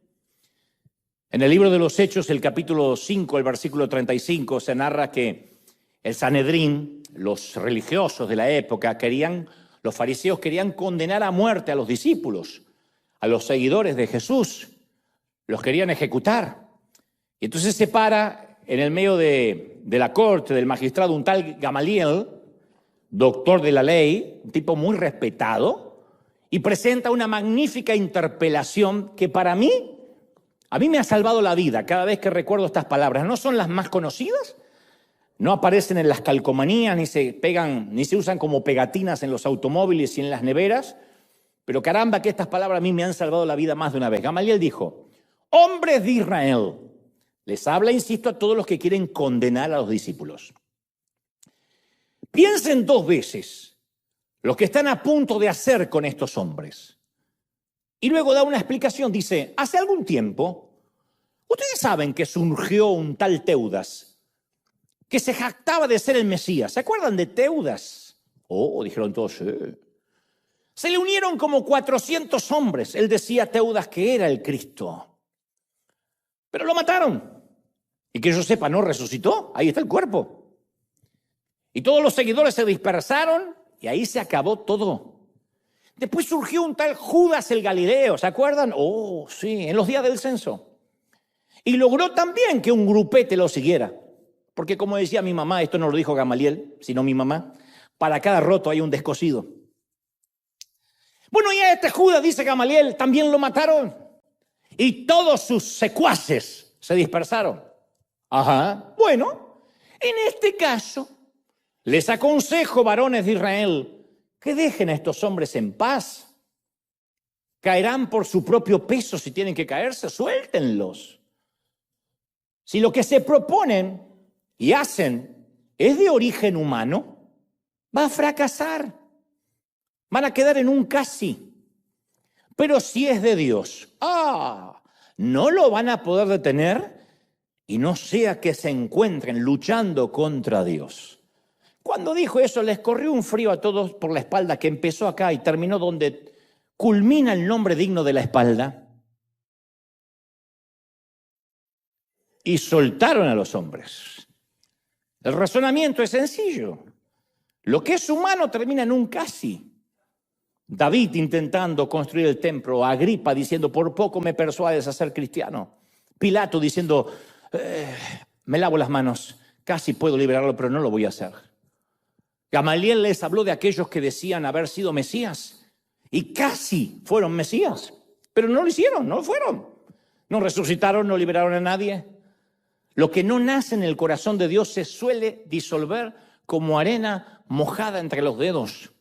En el libro de los Hechos, el capítulo 5, el versículo 35, se narra que el Sanedrín, los religiosos de la época, los fariseos querían condenar a muerte a los discípulos, a los seguidores de Jesús. Los querían ejecutar. Y entonces se para en el medio de la corte del magistrado un tal Gamaliel, doctor de la ley, un tipo muy respetado, y presenta una magnífica interpelación que a mí me ha salvado la vida cada vez que recuerdo estas palabras. No son las más conocidas, no aparecen en las calcomanías, ni se usan como pegatinas en los automóviles y en las neveras, pero caramba que estas palabras a mí me han salvado la vida más de una vez. Gamaliel dijo, hombres de Israel, Les habla, insisto, a todos los que quieren condenar a los discípulos. Piensen 2 veces lo que están a punto de hacer con estos hombres. Y luego da una explicación, dice, hace algún tiempo, ustedes saben que surgió un tal Teudas, que se jactaba de ser el Mesías. ¿Se acuerdan de Teudas? Oh, dijeron todos, sí. Se le unieron como 400 hombres. Él decía, Teudas, que era el Cristo. Pero lo mataron. Y que yo sepa, no resucitó. Ahí está el cuerpo. Y todos los seguidores se dispersaron y ahí se acabó todo. Después surgió un tal Judas el Galileo, ¿se acuerdan? Oh, sí, en los días del censo. Y logró también que un grupete lo siguiera. Porque como decía mi mamá, esto no lo dijo Gamaliel, sino mi mamá, para cada roto hay un descosido. Bueno, y a este Judas, dice Gamaliel, también lo mataron. Y todos sus secuaces se dispersaron. Ajá. Bueno, en este caso, les aconsejo, varones de Israel, que dejen a estos hombres en paz. Caerán por su propio peso si tienen que caerse, suéltenlos. Si lo que se proponen y hacen es de origen humano, va a fracasar. Van a quedar en un casi. Pero si es de Dios, no lo van a poder detener y no sea que se encuentren luchando contra Dios. Cuando dijo eso, les corrió un frío a todos por la espalda que empezó acá y terminó donde culmina el nombre digno de la espalda. Y soltaron a los hombres. El razonamiento es sencillo. Lo que es humano termina en un casi. David intentando construir el templo, Agripa diciendo, por poco me persuades a ser cristiano. Pilato diciendo, me lavo las manos, casi puedo liberarlo, pero no lo voy a hacer. Gamaliel les habló de aquellos que decían haber sido Mesías y casi fueron Mesías, pero no lo hicieron, no lo fueron. No resucitaron, no liberaron a nadie. Lo que no nace en el corazón de Dios se suele disolver como arena mojada entre los dedos.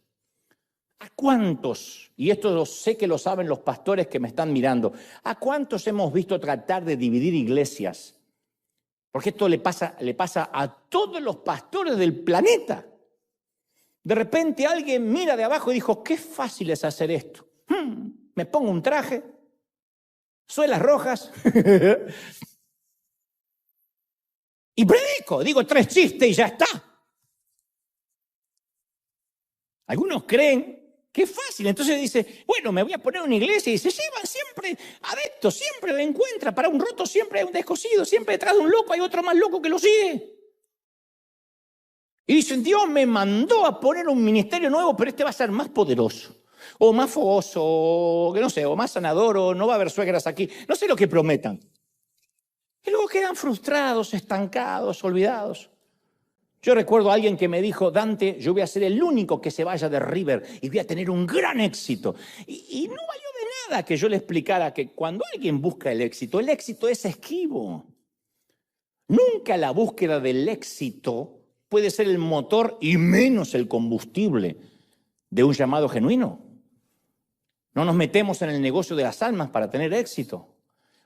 ¿A cuántos, y esto sé que lo saben los pastores que me están mirando, a cuántos hemos visto tratar de dividir iglesias? Porque esto le pasa a todos los pastores del planeta. De repente alguien mira de abajo y dijo, qué fácil es hacer esto. Me pongo un traje, suelas rojas y predico, digo 3 chistes y ya está. Algunos creen que es fácil, entonces dice, bueno, me voy a poner una iglesia y se llevan siempre adeptos, siempre la encuentra, para un roto siempre hay un descosido, siempre detrás de un loco hay otro más loco que lo sigue. Y dicen, Dios me mandó a poner un ministerio nuevo, pero este va a ser más poderoso, o más fogoso, o no sé, o más sanador, o no va a haber suegras aquí, no sé lo que prometan. Y luego quedan frustrados, estancados, olvidados. Yo recuerdo a alguien que me dijo, Dante, yo voy a ser el único que se vaya de River y voy a tener un gran éxito. Y no valió de nada que yo le explicara que cuando alguien busca el éxito es esquivo. Nunca la búsqueda del éxito puede ser el motor y menos el combustible de un llamado genuino. No nos metemos en el negocio de las almas para tener éxito.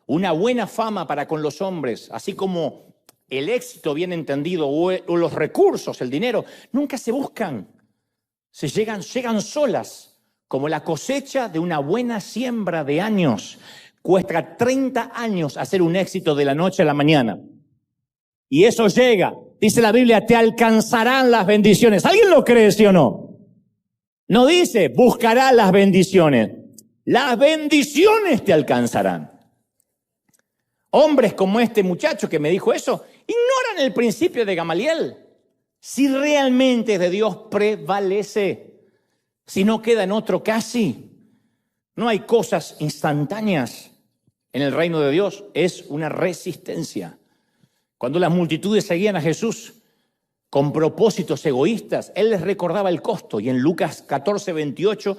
Una buena fama para con los hombres, así como el éxito bien entendido o los recursos, el dinero, nunca se buscan. Llegan solas, como la cosecha de una buena siembra de años. Cuesta 30 años hacer un éxito de la noche a la mañana. Y eso llega, dice la Biblia, te alcanzarán las bendiciones. ¿Alguien lo cree, sí o no? No dice, buscará las bendiciones. Las bendiciones te alcanzarán. Hombres como este muchacho que me dijo eso, ignoran el principio de Gamaliel. Si realmente es de Dios, prevalece. Si no queda en otro casi. No hay cosas instantáneas en el reino de Dios. Es una resistencia. Cuando las multitudes seguían a Jesús con propósitos egoístas, Él les recordaba el costo. Y en Lucas 14:28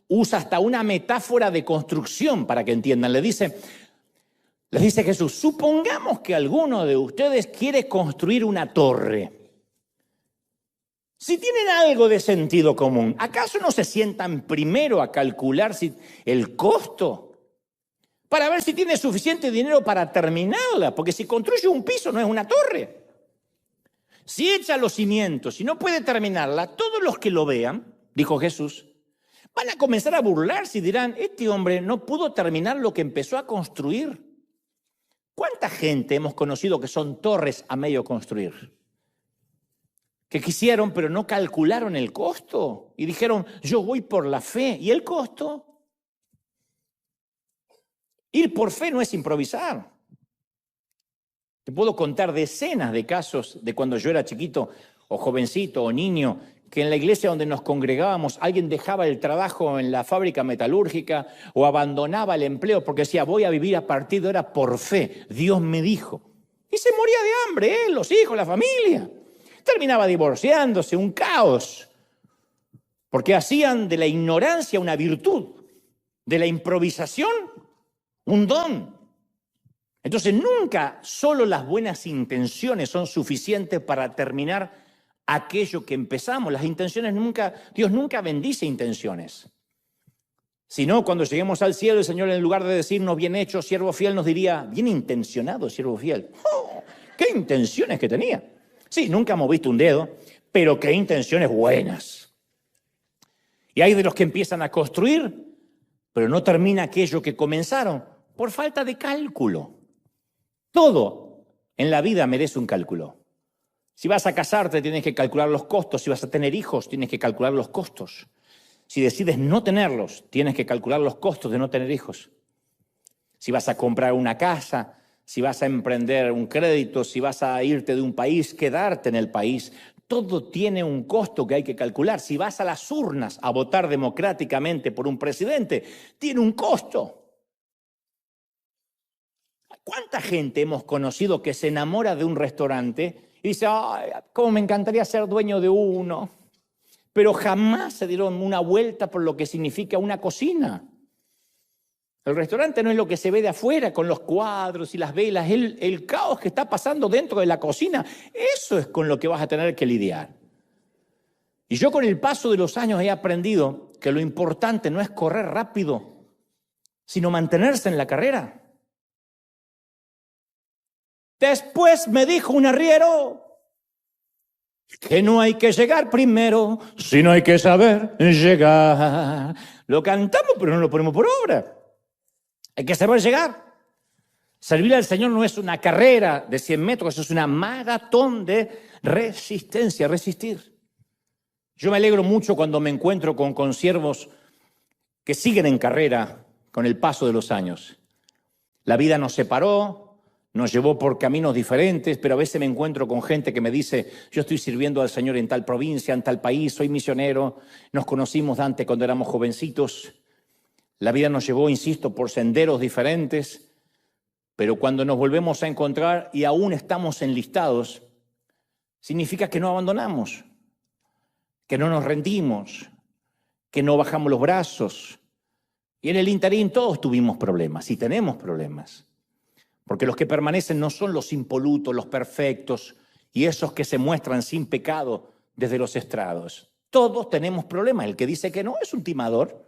usa hasta una metáfora de construcción para que entiendan. Les dice Jesús, supongamos que alguno de ustedes quiere construir una torre. Si tienen algo de sentido común, ¿acaso no se sientan primero a calcular el costo? para ver si tiene suficiente dinero para terminarla, porque si construye un piso no es una torre. Si echa los cimientos y no puede terminarla, todos los que lo vean, dijo Jesús, van a comenzar a burlarse y dirán, este hombre no pudo terminar lo que empezó a construir. ¿Cuánta gente hemos conocido que son torres a medio construir? Que quisieron, pero no calcularon el costo y dijeron, yo voy por la fe. ¿Y el costo? Ir por fe no es improvisar. Te puedo contar decenas de casos de cuando yo era chiquito o jovencito o niño, que en la iglesia donde nos congregábamos alguien dejaba el trabajo en la fábrica metalúrgica o abandonaba el empleo porque decía, voy a vivir a partir de ahora por fe. Dios me dijo. Y se moría de hambre, él, los hijos, la familia. Terminaba divorciándose, un caos. Porque hacían de la ignorancia una virtud, de la improvisación un don. Entonces nunca solo las buenas intenciones son suficientes para terminar aquello que empezamos. Las intenciones Dios nunca bendice intenciones. Si no, cuando lleguemos al cielo, el Señor, en lugar de decirnos bien hecho, siervo fiel, nos diría, bien intencionado, siervo fiel. ¡Oh! ¿Qué intenciones que tenía? Sí, nunca hemos visto un dedo, pero qué intenciones buenas. Y hay de los que empiezan a construir, pero no termina aquello que comenzaron por falta de cálculo. Todo en la vida merece un cálculo. Si vas a casarte, tienes que calcular los costos. Si vas a tener hijos, tienes que calcular los costos. Si decides no tenerlos, tienes que calcular los costos de no tener hijos. Si vas a comprar una casa, si vas a emprender un crédito, si vas a irte de un país, quedarte en el país, todo tiene un costo que hay que calcular. Si vas a las urnas a votar democráticamente por un presidente, tiene un costo. ¿Cuánta gente hemos conocido que se enamora de un restaurante y dice, ay, cómo me encantaría ser dueño de uno? Pero jamás se dieron una vuelta por lo que significa una cocina. El restaurante no es lo que se ve de afuera con los cuadros y las velas, el caos que está pasando dentro de la cocina. Eso es con lo que vas a tener que lidiar. Y yo con el paso de los años he aprendido que lo importante no es correr rápido, sino mantenerse en la carrera. Después me dijo un arriero que no hay que llegar primero, sino hay que saber llegar. Lo cantamos, pero no lo ponemos por obra. Hay que saber llegar. Servir al Señor no es una carrera de 100 metros, es una maratón de resistencia, resistir. Yo me alegro mucho cuando me encuentro con consiervos que siguen en carrera con el paso de los años. La vida nos separó, nos llevó por caminos diferentes, pero a veces me encuentro con gente que me dice, yo estoy sirviendo al Señor en tal provincia, en tal país, soy misionero, nos conocimos antes cuando éramos jovencitos. La vida nos llevó, insisto, por senderos diferentes, pero cuando nos volvemos a encontrar y aún estamos enlistados, significa que no abandonamos, que no nos rendimos, que no bajamos los brazos. Y en el interín todos tuvimos problemas y tenemos problemas. Porque los que permanecen no son los impolutos, los perfectos y esos que se muestran sin pecado desde los estrados. Todos tenemos problemas. El que dice que no es un timador,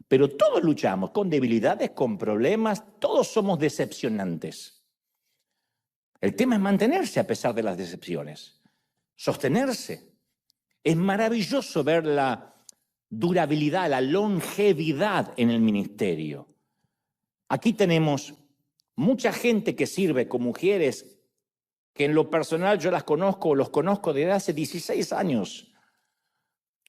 pero todos luchamos con debilidades, con problemas, todos somos decepcionantes. El tema es mantenerse a pesar de las decepciones, sostenerse. Es maravilloso ver la durabilidad, la longevidad en el ministerio. Aquí tenemos mucha gente que sirve con mujeres que en lo personal yo las conozco, los conozco desde hace 16 años.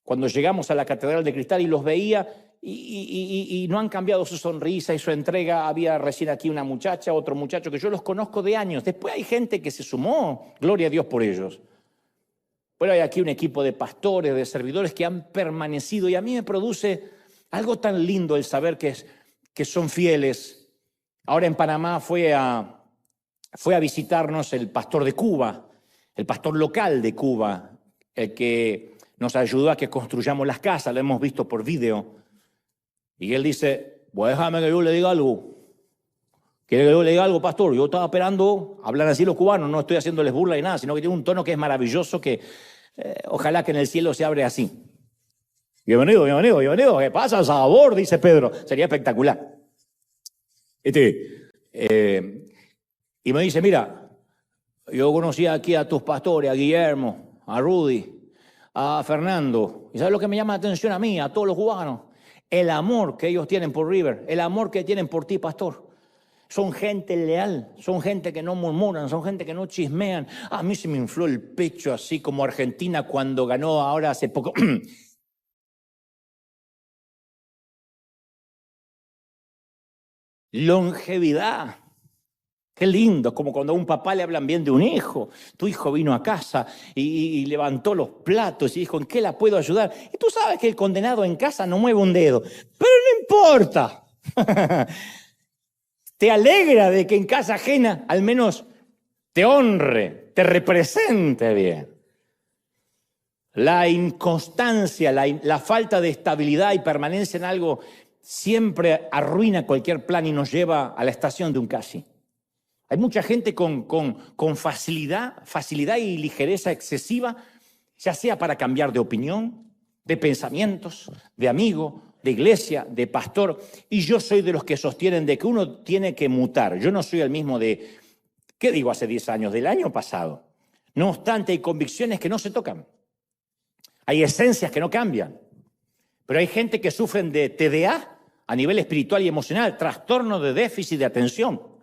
Cuando llegamos a la Catedral de Cristal y los veía y no han cambiado su sonrisa y su entrega. Había recién aquí una muchacha, otro muchacho que yo los conozco de años. Después hay gente que se sumó, gloria a Dios por ellos. Pero hay aquí un equipo de pastores, de servidores que han permanecido y a mí me produce algo tan lindo el saber que son fieles. Ahora en Panamá fue a visitarnos el pastor de Cuba, el pastor local de Cuba, el que nos ayudó a que construyamos las casas, lo hemos visto por video. Y él dice, pues déjame que yo le diga algo. ¿Quiere que yo le diga algo, pastor? Yo estaba esperando hablar así los cubanos, no estoy haciéndoles burla ni nada, sino que tiene un tono que es maravilloso, que ojalá que en el cielo se abre así. Bienvenido, bienvenido, bienvenido. ¿Qué pasa, sabor? Dice Pedro. Sería espectacular. Y me dice, mira, yo conocí aquí a tus pastores, a Guillermo, a Rudy, a Fernando. ¿Y sabes lo que me llama la atención a mí, a todos los cubanos? El amor que ellos tienen por River, el amor que tienen por ti, pastor. Son gente leal, son gente que no murmuran, son gente que no chismean. A mí se me infló el pecho así como Argentina cuando ganó ahora hace poco. Longevidad. Qué lindo, como cuando a un papá le hablan bien de un hijo. Tu hijo vino a casa y levantó los platos y dijo, ¿en qué la puedo ayudar? Y tú sabes que el condenado en casa no mueve un dedo, pero no importa. Te alegra de que en casa ajena al menos te honre, te represente bien. La inconstancia, la falta de estabilidad y permanencia en algo siempre arruina cualquier plan y nos lleva a la estación de un casi. Hay mucha gente con facilidad y ligereza excesiva, ya sea para cambiar de opinión, de pensamientos, de amigo, de iglesia, de pastor. Y yo soy de los que sostienen de que uno tiene que mutar. Yo no soy el mismo de, ¿qué digo hace 10 años? Del año pasado. No obstante, hay convicciones que no se tocan. Hay esencias que no cambian. Pero hay gente que sufren de TDA a nivel espiritual y emocional, trastorno de déficit de atención.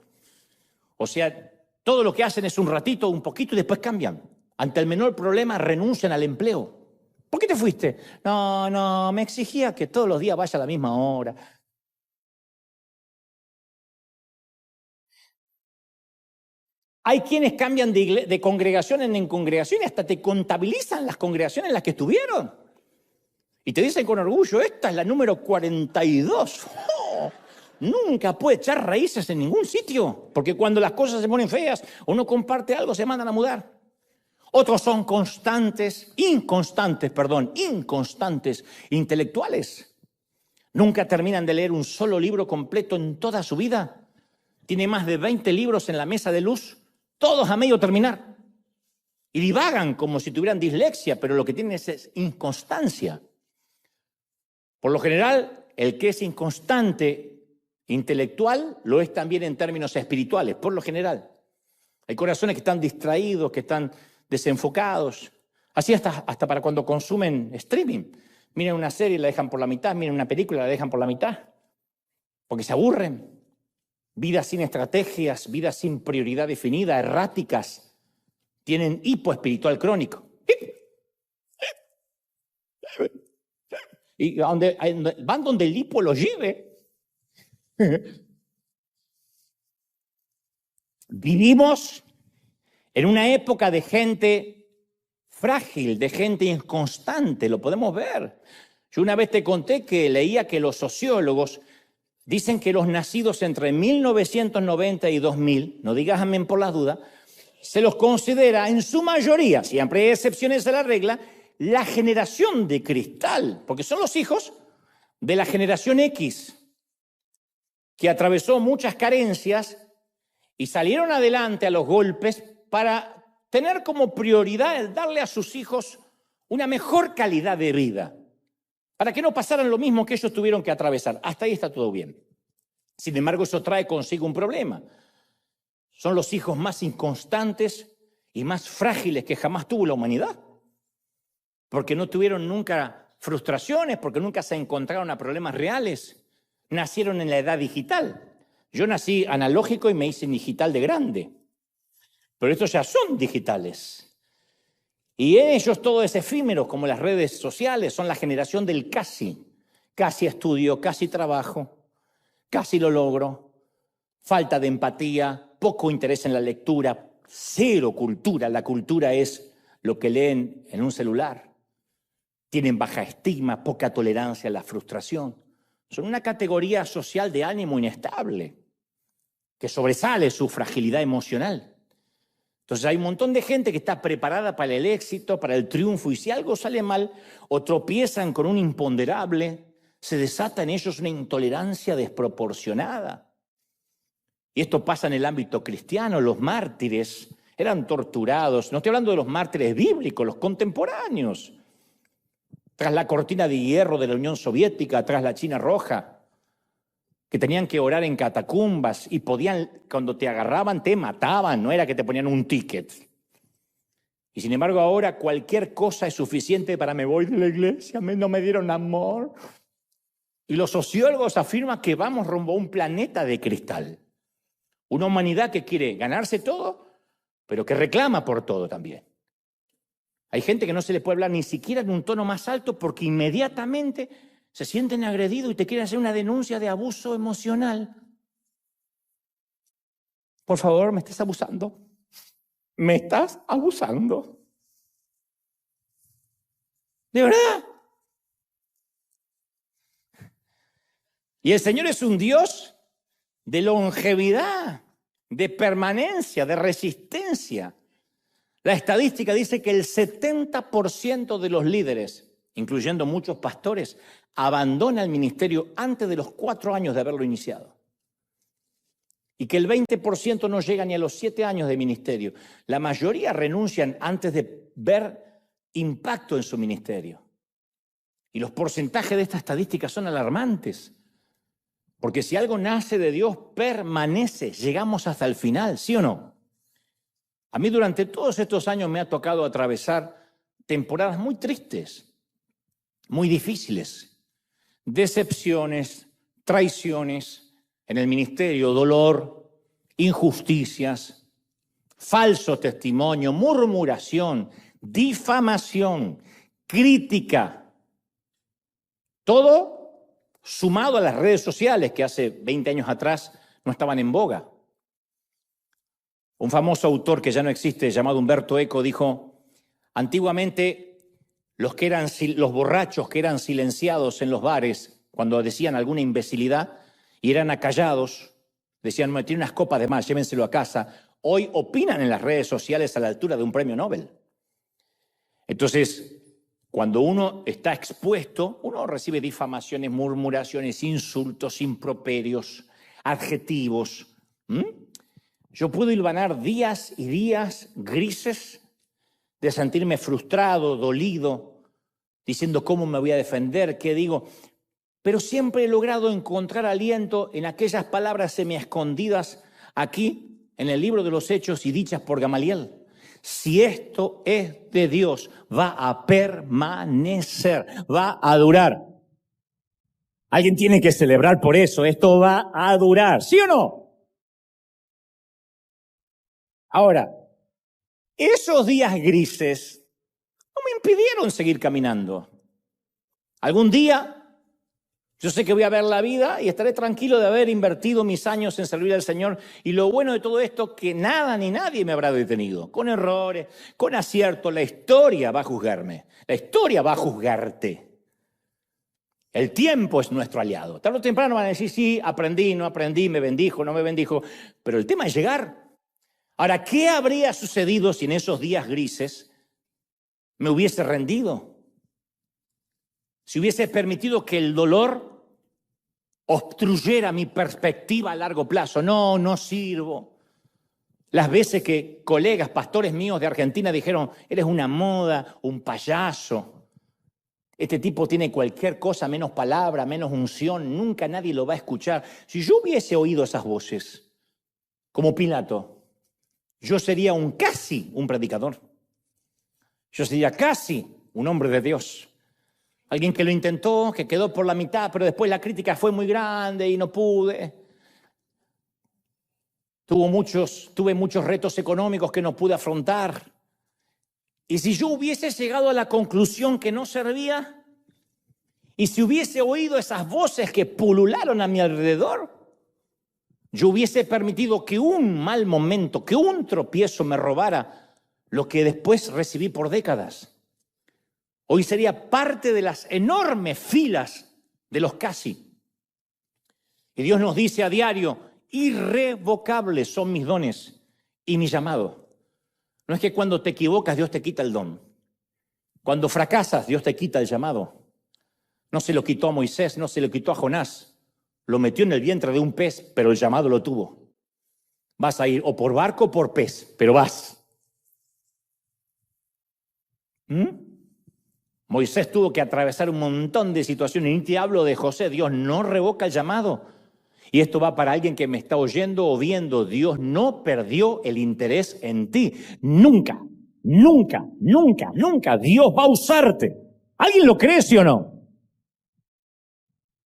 O sea, todo lo que hacen es un ratito, un poquito y después cambian. Ante el menor problema renuncian al empleo. ¿Por qué te fuiste? No, me exigía que todos los días vaya a la misma hora. Hay quienes cambian de congregación en congregación y hasta te contabilizan las congregaciones en las que estuvieron. Y te dicen con orgullo, esta es la número 42. ¡Oh! Nunca puede echar raíces en ningún sitio, porque cuando las cosas se ponen feas o no comparte algo, se mandan a mudar. Otros son inconstantes intelectuales. Nunca terminan de leer un solo libro completo en toda su vida. Tiene más de 20 libros en la mesa de luz, todos a medio terminar. Y divagan como si tuvieran dislexia, pero lo que tienen es inconstancia. Por lo general, el que es inconstante intelectual lo es también en términos espirituales, por lo general. Hay corazones que están distraídos, que están desenfocados. Así hasta para cuando consumen streaming. Miren una serie y la dejan por la mitad, miren una película y la dejan por la mitad. Porque se aburren. Vidas sin estrategias, vidas sin prioridad definida, erráticas. Tienen hipo espiritual crónico. Y van donde el hipo los lleve. Vivimos en una época de gente frágil, de gente inconstante, lo podemos ver. Yo una vez te conté que leía que los sociólogos dicen que los nacidos entre 1990 y 2000, no digas amén por las dudas, se los considera en su mayoría, siempre hay excepciones a la regla, la generación de cristal, porque son los hijos de la generación X, que atravesó muchas carencias y salieron adelante a los golpes para tener como prioridad el darle a sus hijos una mejor calidad de vida, para que no pasaran lo mismo que ellos tuvieron que atravesar. Hasta ahí está todo bien. Sin embargo, eso trae consigo un problema. Son los hijos más inconstantes y más frágiles que jamás tuvo la humanidad, porque no tuvieron nunca frustraciones, porque nunca se encontraron a problemas reales. Nacieron en la edad digital. Yo nací analógico y me hice digital de grande. Pero estos ya son digitales. Y en ellos todo es efímero, como las redes sociales. Son la generación del casi. Casi estudio, casi trabajo, casi lo logro. Falta de empatía, poco interés en la lectura, cero cultura. La cultura es lo que leen en un celular. Tienen baja estima, poca tolerancia a la frustración. Son una categoría social de ánimo inestable, que sobresale su fragilidad emocional. Entonces hay un montón de gente que está preparada para el éxito, para el triunfo, y si algo sale mal o tropiezan con un imponderable, se desata en ellos una intolerancia desproporcionada. Y esto pasa en el ámbito cristiano. Los mártires eran torturados. No estoy hablando de los mártires bíblicos, los contemporáneos. Tras la cortina de hierro de la Unión Soviética, tras la China Roja, que tenían que orar en catacumbas y podían, cuando te agarraban, te mataban, no era que te ponían un ticket. Y sin embargo ahora cualquier cosa es suficiente para me voy de la iglesia, no me dieron amor. Y los sociólogos afirman que vamos rumbo a un planeta de cristal. Una humanidad que quiere ganarse todo, pero que reclama por todo también. Hay gente que no se le puede hablar ni siquiera en un tono más alto porque inmediatamente se sienten agredidos y te quieren hacer una denuncia de abuso emocional. Por favor, me estás abusando. Me estás abusando. ¿De verdad? Y el Señor es un Dios de longevidad, de permanencia, de resistencia. La estadística dice que el 70% de los líderes, incluyendo muchos pastores, abandona el ministerio antes de los 4 años de haberlo iniciado. Y que el 20% no llega ni a los 7 años de ministerio. La mayoría renuncian antes de ver impacto en su ministerio. Y los porcentajes de esta estadística son alarmantes. Porque si algo nace de Dios, permanece. Llegamos hasta el final, ¿sí o no? A mí durante todos estos años me ha tocado atravesar temporadas muy tristes, muy difíciles. Decepciones, traiciones en el ministerio, dolor, injusticias, falso testimonio, murmuración, difamación, crítica. Todo sumado a las redes sociales que hace 20 años atrás no estaban en boga. Un famoso autor que ya no existe, llamado Humberto Eco, dijo, antiguamente los borrachos que eran silenciados en los bares cuando decían alguna imbecilidad y eran acallados, decían, me tiene unas copas de más, llévenselo a casa. Hoy opinan en las redes sociales a la altura de un premio Nobel. Entonces, cuando uno está expuesto, uno recibe difamaciones, murmuraciones, insultos, improperios, adjetivos. Yo puedo hilvanar días y días grises de sentirme frustrado, dolido, diciendo cómo me voy a defender, qué digo. Pero siempre he logrado encontrar aliento en aquellas palabras semi-escondidas aquí, en el libro de los Hechos y dichas por Gamaliel. Si esto es de Dios, va a permanecer, va a durar. Alguien tiene que celebrar por eso, esto va a durar, ¿sí o no? Ahora, esos días grises no me impidieron seguir caminando. Algún día yo sé que voy a ver la vida y estaré tranquilo de haber invertido mis años en servir al Señor. Y lo bueno de todo esto, que nada ni nadie me habrá detenido. Con errores, con aciertos, la historia va a juzgarme. La historia va a juzgarte. El tiempo es nuestro aliado. Tarde o temprano van a decir, sí, aprendí, no aprendí, me bendijo, no me bendijo. Pero el tema es llegar. Ahora, ¿qué habría sucedido si en esos días grises me hubiese rendido? Si hubiese permitido que el dolor obstruyera mi perspectiva a largo plazo. No sirvo. Las veces que colegas, pastores míos de Argentina dijeron, eres una moda, un payaso. Este tipo tiene cualquier cosa, menos palabra, menos unción, nunca nadie lo va a escuchar. Si yo hubiese oído esas voces, como Pilato, yo sería casi un predicador. Yo sería casi un hombre de Dios. Alguien que lo intentó, que quedó por la mitad, pero después la crítica fue muy grande y no pude. Tuve muchos retos económicos que no pude afrontar. Y si yo hubiese llegado a la conclusión que no servía, y si hubiese oído esas voces que pulularon a mi alrededor, yo hubiese permitido que un mal momento, que un tropiezo me robara lo que después recibí por décadas. Hoy sería parte de las enormes filas de los casi. Y Dios nos dice a diario, irrevocables son mis dones y mi llamado. No es que cuando te equivocas Dios te quita el don. Cuando fracasas Dios te quita el llamado. No se lo quitó a Moisés, no se lo quitó a Jonás. Lo metió en el vientre de un pez, pero el llamado lo tuvo. Vas a ir o por barco o por pez, pero vas. Moisés tuvo que atravesar un montón de situaciones. Y ni te hablo de José. Dios no revoca el llamado. Y esto va para alguien que me está oyendo o viendo. Dios no perdió el interés en ti. Nunca, nunca, nunca, nunca. Dios va a usarte. ¿Alguien lo cree, sí o no?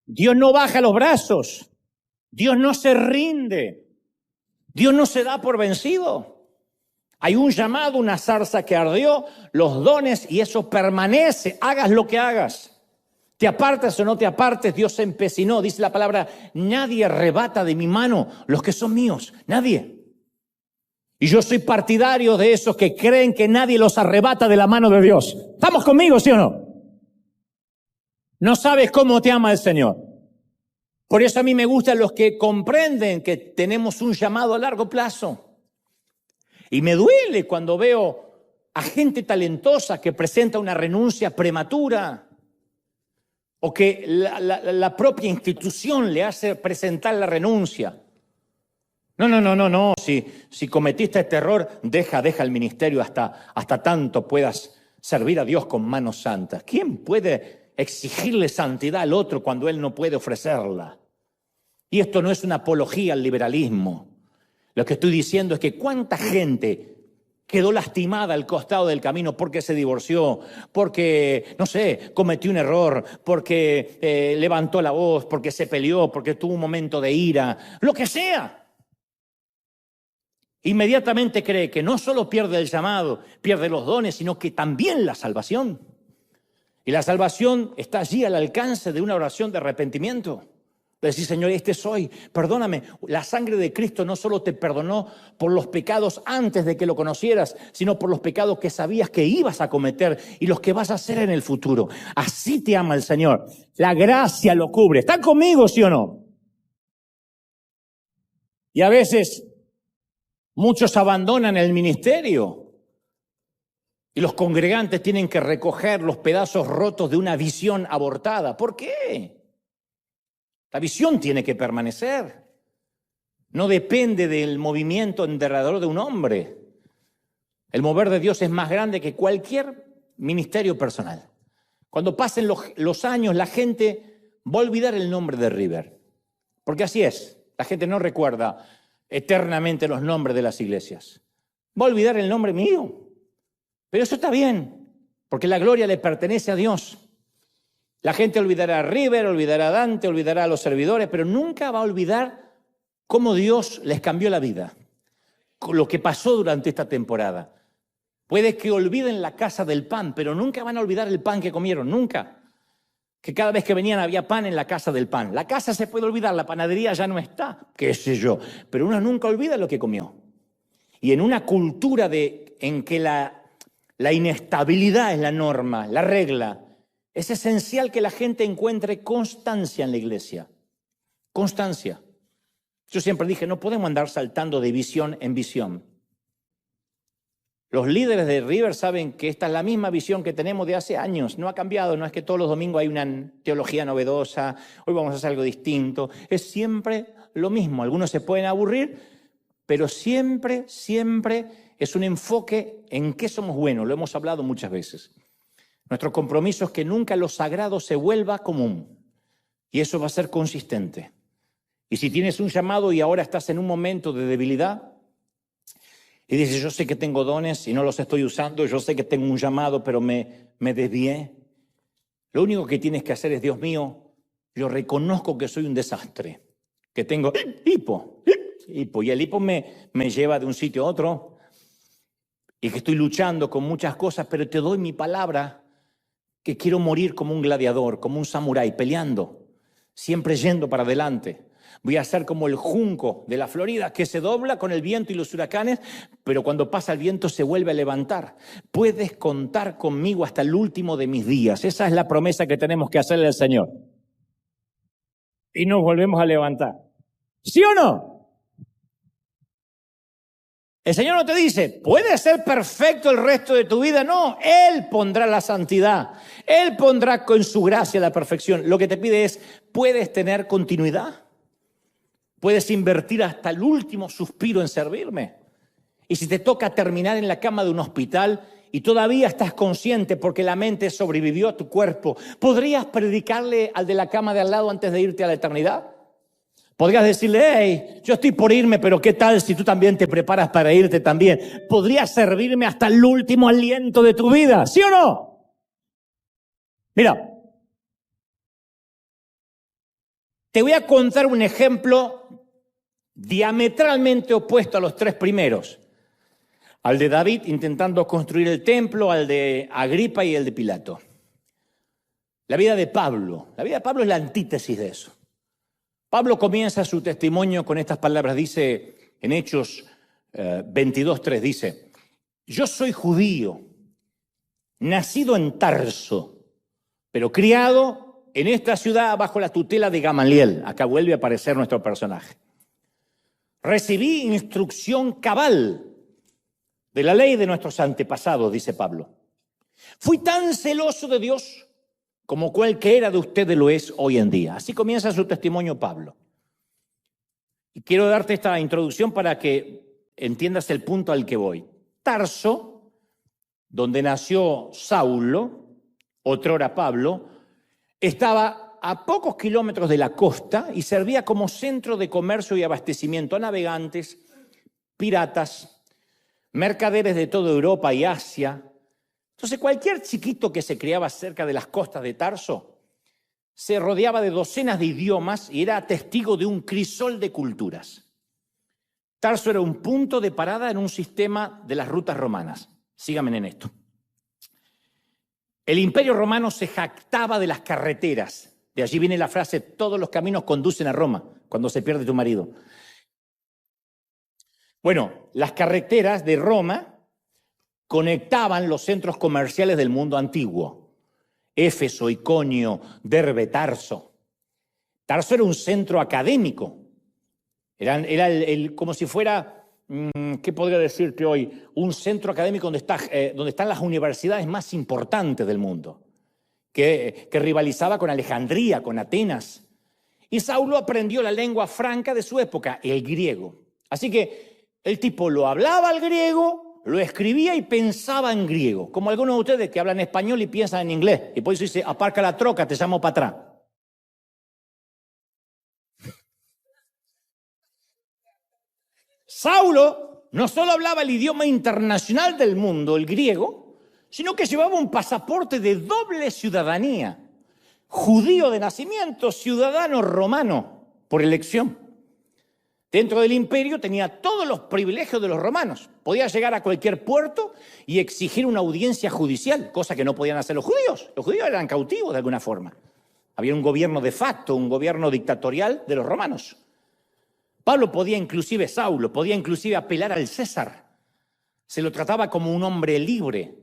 Dios no baja los brazos. Dios no se rinde. Dios no se da por vencido. Hay un llamado, una zarza que ardió, los dones, y eso permanece. Hagas lo que hagas. Te apartes o no te apartes, Dios se empecinó. Dice la palabra, nadie arrebata de mi mano los que son míos. Nadie. Y yo soy partidario de esos que creen que nadie los arrebata de la mano de Dios. ¿Estamos conmigo, sí o no? No sabes cómo te ama el Señor. Por eso a mí me gustan los que comprenden que tenemos un llamado a largo plazo. Y me duele cuando veo a gente talentosa que presenta una renuncia prematura o que la propia institución le hace presentar la renuncia. No. Si cometiste este error, deja el ministerio hasta tanto puedas servir a Dios con manos santas. ¿Quién puede exigirle santidad al otro cuando él no puede ofrecerla? Y esto no es una apología al liberalismo. Lo que estoy diciendo es que cuánta gente quedó lastimada al costado del camino porque se divorció, porque, no sé, cometió un error, porque levantó la voz, porque se peleó, porque tuvo un momento de ira, lo que sea. Inmediatamente cree que no solo pierde el llamado, pierde los dones, sino que también la salvación. Y la salvación está allí al alcance de una oración de arrepentimiento. Decir, Señor, este soy, perdóname. La sangre de Cristo no solo te perdonó por los pecados antes de que lo conocieras, sino por los pecados que sabías que ibas a cometer y los que vas a hacer en el futuro. Así te ama el Señor. La gracia lo cubre. ¿Están conmigo, sí o no? Y a veces muchos abandonan el ministerio y los congregantes tienen que recoger los pedazos rotos de una visión abortada. ¿Por qué? La visión tiene que permanecer. No depende del movimiento enterrador de un hombre. El mover de Dios es más grande que cualquier ministerio personal. Cuando pasen los años, la gente va a olvidar el nombre de River. Porque así es. La gente no recuerda eternamente los nombres de las iglesias. Va a olvidar el nombre mío. Pero eso está bien, porque la gloria le pertenece a Dios. La gente olvidará a River, olvidará a Dante, olvidará a los servidores, pero nunca va a olvidar cómo Dios les cambió la vida, lo que pasó durante esta temporada. Puede que olviden la casa del pan, pero nunca van a olvidar el pan que comieron, nunca. Que cada vez que venían había pan en la casa del pan. La casa se puede olvidar, la panadería ya no está, qué sé yo, pero uno nunca olvida lo que comió. Y en una cultura en que la inestabilidad es la norma, la regla, es esencial que la gente encuentre constancia en la iglesia. Constancia. Yo siempre dije, no podemos andar saltando de visión en visión. Los líderes de River saben que esta es la misma visión que tenemos de hace años. No ha cambiado, no es que todos los domingos hay una teología novedosa, hoy vamos a hacer algo distinto. Es siempre lo mismo. Algunos se pueden aburrir, pero siempre es un enfoque en qué somos buenos. Lo hemos hablado muchas veces. Nuestro compromiso es que nunca lo sagrado se vuelva común. Y eso va a ser consistente. Y si tienes un llamado y ahora estás en un momento de debilidad y dices, yo sé que tengo dones y no los estoy usando, yo sé que tengo un llamado, pero me desvié. Lo único que tienes que hacer es, Dios mío, yo reconozco que soy un desastre, que tengo hipo, y el hipo me lleva de un sitio a otro y que estoy luchando con muchas cosas, pero te doy mi palabra que quiero morir como un gladiador, como un samurái, peleando, siempre yendo para adelante. Voy a ser como el junco de la Florida que se dobla con el viento y los huracanes, pero cuando pasa el viento se vuelve a levantar. Puedes contar conmigo hasta el último de mis días. Esa es la promesa que tenemos que hacerle al Señor. Y nos volvemos a levantar. ¿Sí o no? El Señor no te dice, ¿puedes ser perfecto el resto de tu vida? No, Él pondrá la santidad. Él pondrá con su gracia la perfección. Lo que te pide es, ¿puedes tener continuidad? ¿Puedes invertir hasta el último suspiro en servirme? Y si te toca terminar en la cama de un hospital y todavía estás consciente porque la mente sobrevivió a tu cuerpo, ¿podrías predicarle al de la cama de al lado antes de irte a la eternidad? Podrías decirle, hey, yo estoy por irme, pero ¿qué tal si tú también te preparas para irte también? Podría servirme hasta el último aliento de tu vida, ¿sí o no? Mira, te voy a contar un ejemplo diametralmente opuesto a los tres primeros. Al de David intentando construir el templo, al de Agripa y el de Pilato. La vida de Pablo. La vida de Pablo es la antítesis de eso. Pablo comienza su testimonio con estas palabras. Dice en Hechos 22:3, dice, yo soy judío, nacido en Tarso, pero criado en esta ciudad bajo la tutela de Gamaliel. Acá vuelve a aparecer nuestro personaje. Recibí instrucción cabal de la ley de nuestros antepasados, dice Pablo. Fui tan celoso de Dios como cualquiera de ustedes lo es hoy en día. Así comienza su testimonio Pablo. Y quiero darte esta introducción para que entiendas el punto al que voy. Tarso, donde nació Saulo, otrora Pablo, estaba a pocos kilómetros de la costa y servía como centro de comercio y abastecimiento a navegantes, piratas, mercaderes de toda Europa y Asia. Entonces, cualquier chiquito que se criaba cerca de las costas de Tarso se rodeaba de docenas de idiomas y era testigo de un crisol de culturas. Tarso era un punto de parada en un sistema de las rutas romanas. Síganme en esto. El Imperio Romano se jactaba de las carreteras. De allí viene la frase, todos los caminos conducen a Roma, cuando se pierde tu marido. Bueno, las carreteras de Roma conectaban los centros comerciales del mundo antiguo. Éfeso, Iconio, Derbe, Tarso. Tarso era un centro académico. Era como si fuera, ¿qué podría decirte hoy? Un centro académico donde están las universidades más importantes del mundo, que rivalizaba con Alejandría, con Atenas. Y Saulo aprendió la lengua franca de su época, el griego. Así que el tipo lo hablaba el griego, lo escribía y pensaba en griego, como algunos de ustedes que hablan español y piensan en inglés. Y por eso dice, aparca la troca, te llamo para atrás. Saulo no solo hablaba el idioma internacional del mundo, el griego, sino que llevaba un pasaporte de doble ciudadanía. Judío de nacimiento, ciudadano romano por elección. Dentro del imperio tenía todos los privilegios de los romanos. Podía llegar a cualquier puerto y exigir una audiencia judicial, cosa que no podían hacer los judíos. Los judíos eran cautivos de alguna forma. Había un gobierno de facto, un gobierno dictatorial de los romanos. Saulo podía inclusive apelar al César. Se lo trataba como un hombre libre.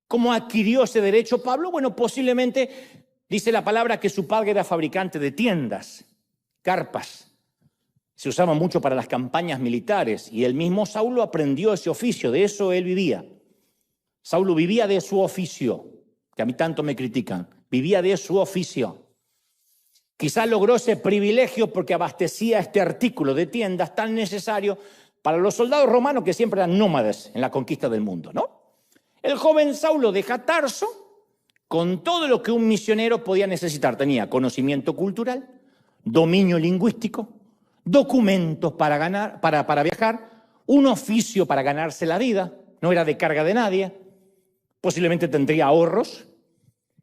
¿Cómo adquirió ese derecho Pablo? Bueno, posiblemente dice la palabra que su padre era fabricante de tiendas, carpas. Se usaba mucho para las campañas militares y el mismo Saulo aprendió ese oficio, de eso él vivía. Saulo vivía de su oficio, que a mí tanto me critican, vivía de su oficio. Quizás logró ese privilegio porque abastecía este artículo de tiendas tan necesario para los soldados romanos que siempre eran nómades en la conquista del mundo, ¿no? El joven Saulo deja Tarso con todo lo que un misionero podía necesitar. Tenía conocimiento cultural, dominio lingüístico, documentos para viajar, un oficio para ganarse la vida, no era de carga de nadie, posiblemente tendría ahorros,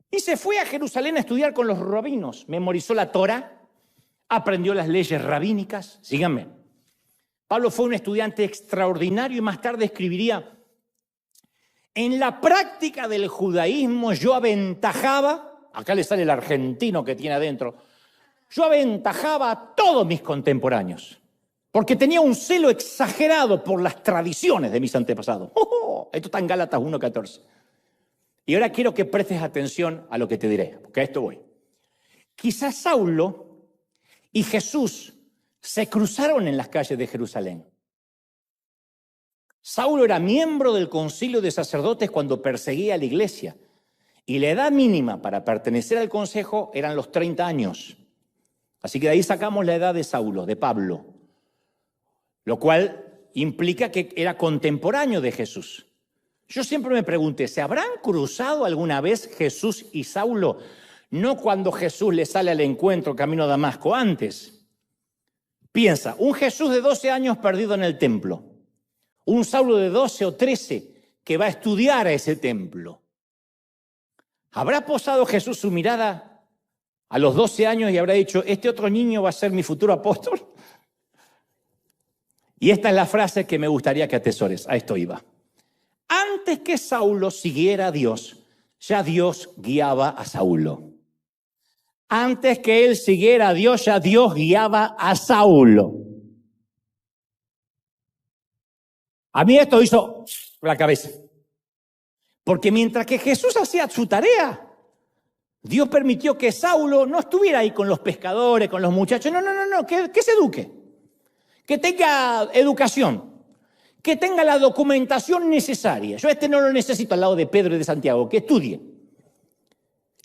y se fue a Jerusalén a estudiar con los rabinos, memorizó la Torá, aprendió las leyes rabínicas. Síganme. Pablo fue un estudiante extraordinario y más tarde escribiría, en la práctica del judaísmo yo aventajaba, acá le sale el argentino que tiene adentro, yo aventajaba a todos mis contemporáneos, porque tenía un celo exagerado por las tradiciones de mis antepasados. Esto está en Gálatas 1:14. Y ahora quiero que prestes atención a lo que te diré, porque a esto voy. Quizás Saulo y Jesús se cruzaron en las calles de Jerusalén. Saulo era miembro del concilio de sacerdotes cuando perseguía a la iglesia, y la edad mínima para pertenecer al consejo eran los 30 años. Así que de ahí sacamos la edad de Saulo, de Pablo, lo cual implica que era contemporáneo de Jesús. Yo siempre me pregunté, ¿se habrán cruzado alguna vez Jesús y Saulo? No cuando Jesús le sale al encuentro camino a Damasco, antes. Piensa, un Jesús de 12 años perdido en el templo, un Saulo de 12 o 13 que va a estudiar a ese templo. ¿Habrá posado Jesús su mirada a los 12 años y habrá dicho, este otro niño va a ser mi futuro apóstol? Y esta es la frase que me gustaría que atesores. A esto iba. Antes que Saulo siguiera a Dios, ya Dios guiaba a Saulo. Antes que él siguiera a Dios, ya Dios guiaba a Saulo. A mí esto hizo la cabeza. Porque mientras que Jesús hacía su tarea, Dios permitió que Saulo no estuviera ahí con los pescadores, con los muchachos. No, que se eduque. Que tenga educación, que tenga la documentación necesaria. Yo no lo necesito al lado de Pedro y de Santiago, que estudie.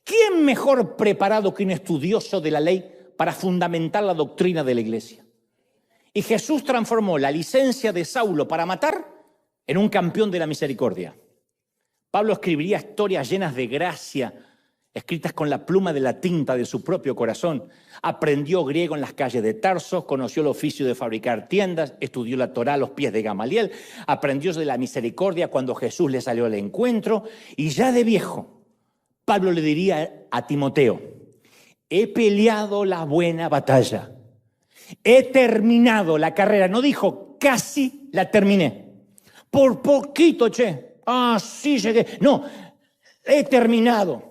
¿Quién mejor preparado que un estudioso de la ley para fundamentar la doctrina de la iglesia? Y Jesús transformó la licencia de Saulo para matar en un campeón de la misericordia. Pablo escribiría historias llenas de gracia, escritas con la pluma de la tinta de su propio corazón. Aprendió griego en las calles de Tarso, conoció el oficio de fabricar tiendas, estudió la Torá a los pies de Gamaliel, aprendió de la misericordia cuando Jesús le salió al encuentro, y ya de viejo, Pablo le diría a Timoteo, he peleado la buena batalla, he terminado la carrera. No dijo, casi la terminé, por poquito, sí llegué. No, he terminado.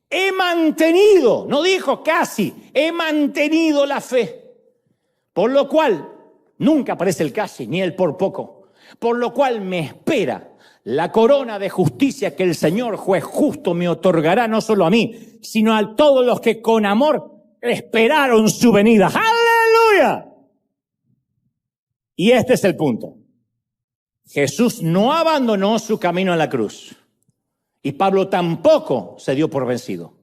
He mantenido, no dijo casi, he mantenido la fe. Por lo cual, nunca aparece el casi, ni el por poco. Por lo cual me espera la corona de justicia que el Señor juez justo me otorgará, no solo a mí, sino a todos los que con amor esperaron su venida. ¡Aleluya! Y este es el punto. Jesús no abandonó su camino a la cruz. Y Pablo tampoco se dio por vencido.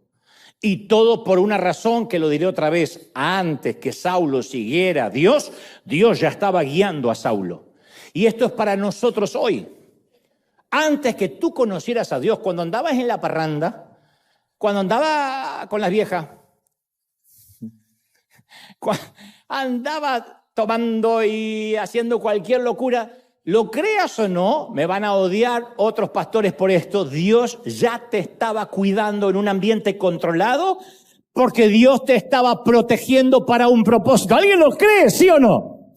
Y todo por una razón que lo diré otra vez. Antes que Saulo siguiera a Dios, Dios ya estaba guiando a Saulo. Y esto es para nosotros hoy. Antes que tú conocieras a Dios, cuando andabas en la parranda, cuando andaba con las viejas, andaba tomando y haciendo cualquier locura, lo creas o no, me van a odiar otros pastores por esto, Dios ya te estaba cuidando en un ambiente controlado porque Dios te estaba protegiendo para un propósito. ¿Alguien lo cree, sí o no?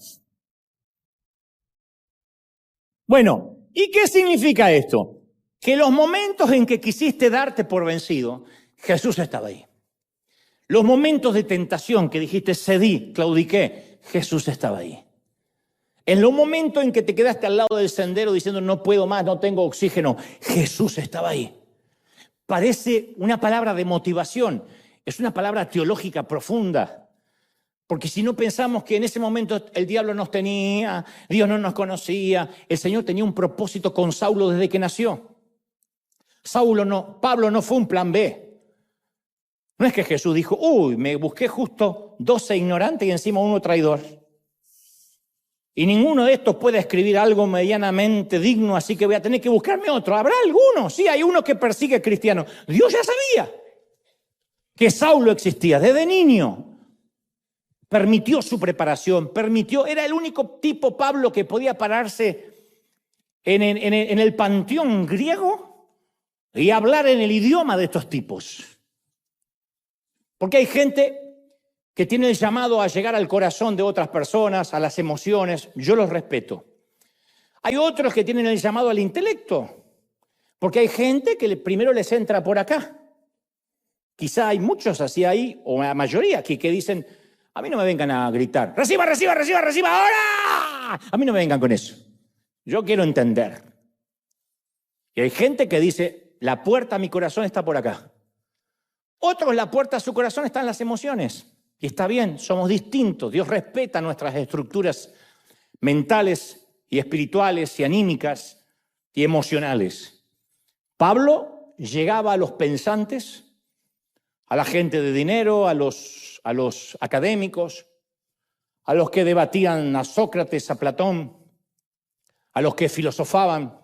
Bueno, ¿y qué significa esto? Que los momentos en que quisiste darte por vencido, Jesús estaba ahí. Los momentos de tentación que dijiste, cedí, claudiqué, Jesús estaba ahí. En los momentos en que te quedaste al lado del sendero diciendo no puedo más, no tengo oxígeno, Jesús estaba ahí. Parece una palabra de motivación, es una palabra teológica profunda. Porque si no pensamos que en ese momento el diablo nos tenía, Dios no nos conocía, el Señor tenía un propósito con Saulo desde que nació. Pablo no fue un plan B. No es que Jesús dijo, me busqué justo 12 ignorantes y encima uno traidor. Y ninguno de estos puede escribir algo medianamente digno, así que voy a tener que buscarme otro. ¿Habrá alguno? Sí, hay uno que persigue cristianos. Dios ya sabía que Saulo existía desde niño. Permitió su preparación, era el único tipo, Pablo, que podía pararse en el panteón griego y hablar en el idioma de estos tipos. Porque hay gente que tiene el llamado a llegar al corazón de otras personas, a las emociones, yo los respeto. Hay otros que tienen el llamado al intelecto, porque hay gente que primero les entra por acá. Quizá hay muchos así ahí, o la mayoría aquí, que dicen, a mí no me vengan a gritar, reciba, ahora. A mí no me vengan con eso. Yo quiero entender. Y hay gente que dice, la puerta a mi corazón está por acá. Otros, la puerta a su corazón está en las emociones. Y está bien, somos distintos. Dios respeta nuestras estructuras mentales y espirituales y anímicas y emocionales. Pablo llegaba a los pensantes, a la gente de dinero, a los académicos, a los que debatían a Sócrates, a Platón, a los que filosofaban.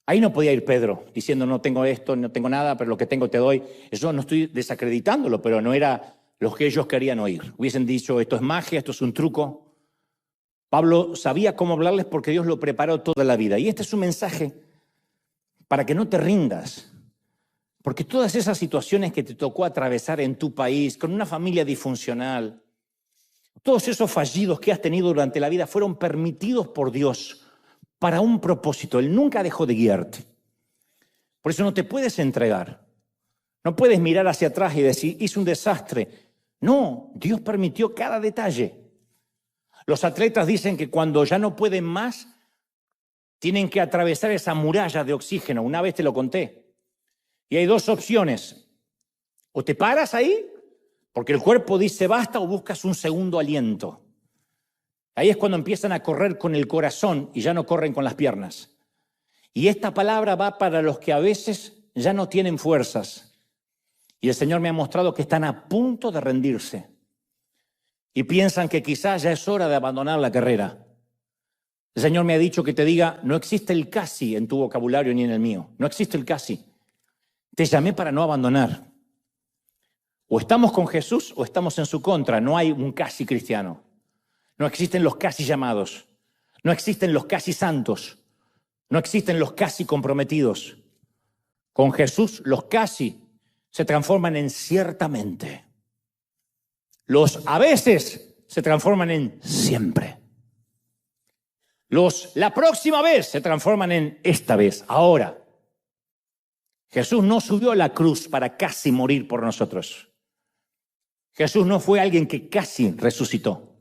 Ahí no podía ir Pedro diciendo no tengo esto, no tengo nada, pero lo que tengo te doy. Eso no estoy desacreditándolo, pero no era lo que ellos querían oír. Hubiesen dicho, esto es magia, esto es un truco. Pablo sabía cómo hablarles porque Dios lo preparó toda la vida. Y este es un mensaje para que no te rindas. Porque todas esas situaciones que te tocó atravesar en tu país, con una familia disfuncional, todos esos fallidos que has tenido durante la vida fueron permitidos por Dios para un propósito. Él nunca dejó de guiarte. Por eso no te puedes entregar. No puedes mirar hacia atrás y decir, hice un desastre. No, Dios permitió cada detalle. Los atletas dicen que cuando ya no pueden más, tienen que atravesar esa muralla de oxígeno. Una vez te lo conté. Y hay dos opciones. O te paras ahí, porque el cuerpo dice basta, o buscas un segundo aliento. Ahí es cuando empiezan a correr con el corazón y ya no corren con las piernas. Y esta palabra va para los que a veces ya no tienen fuerzas. Y el Señor me ha mostrado que están a punto de rendirse. Y piensan que quizás ya es hora de abandonar la carrera. El Señor me ha dicho que te diga, no existe el casi en tu vocabulario ni en el mío. No existe el casi. Te llamé para no abandonar. O estamos con Jesús o estamos en su contra. No hay un casi cristiano. No existen los casi llamados. No existen los casi santos. No existen los casi comprometidos. Con Jesús los casi se transforman en ciertamente. Los a veces se transforman en siempre. Los la próxima vez se transforman en esta vez, ahora. Jesús no subió a la cruz para casi morir por nosotros. Jesús no fue alguien que casi resucitó.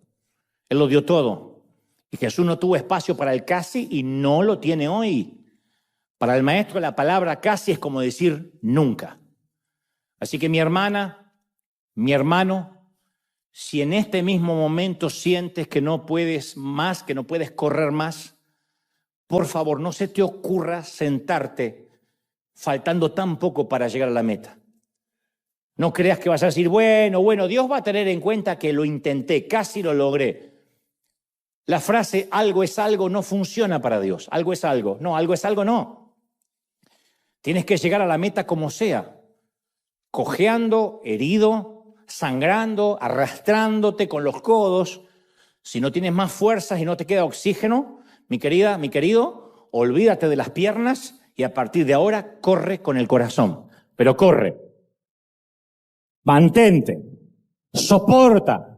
Él lo dio todo. Y Jesús no tuvo espacio para el casi y no lo tiene hoy. Para el maestro la palabra casi es como decir nunca. Así que mi hermana, mi hermano, si en este mismo momento sientes que no puedes más, que no puedes correr más, por favor, no se te ocurra sentarte faltando tan poco para llegar a la meta. No creas que vas a decir, bueno, Dios va a tener en cuenta que lo intenté, casi lo logré. La frase algo es algo no funciona para Dios. Algo es algo. No, algo es algo no. Tienes que llegar a la meta como sea. Cojeando, herido, sangrando, arrastrándote con los codos. Si no tienes más fuerzas y no te queda oxígeno, mi querida, mi querido, olvídate de las piernas y a partir de ahora corre con el corazón. Pero corre. Mantente. Soporta.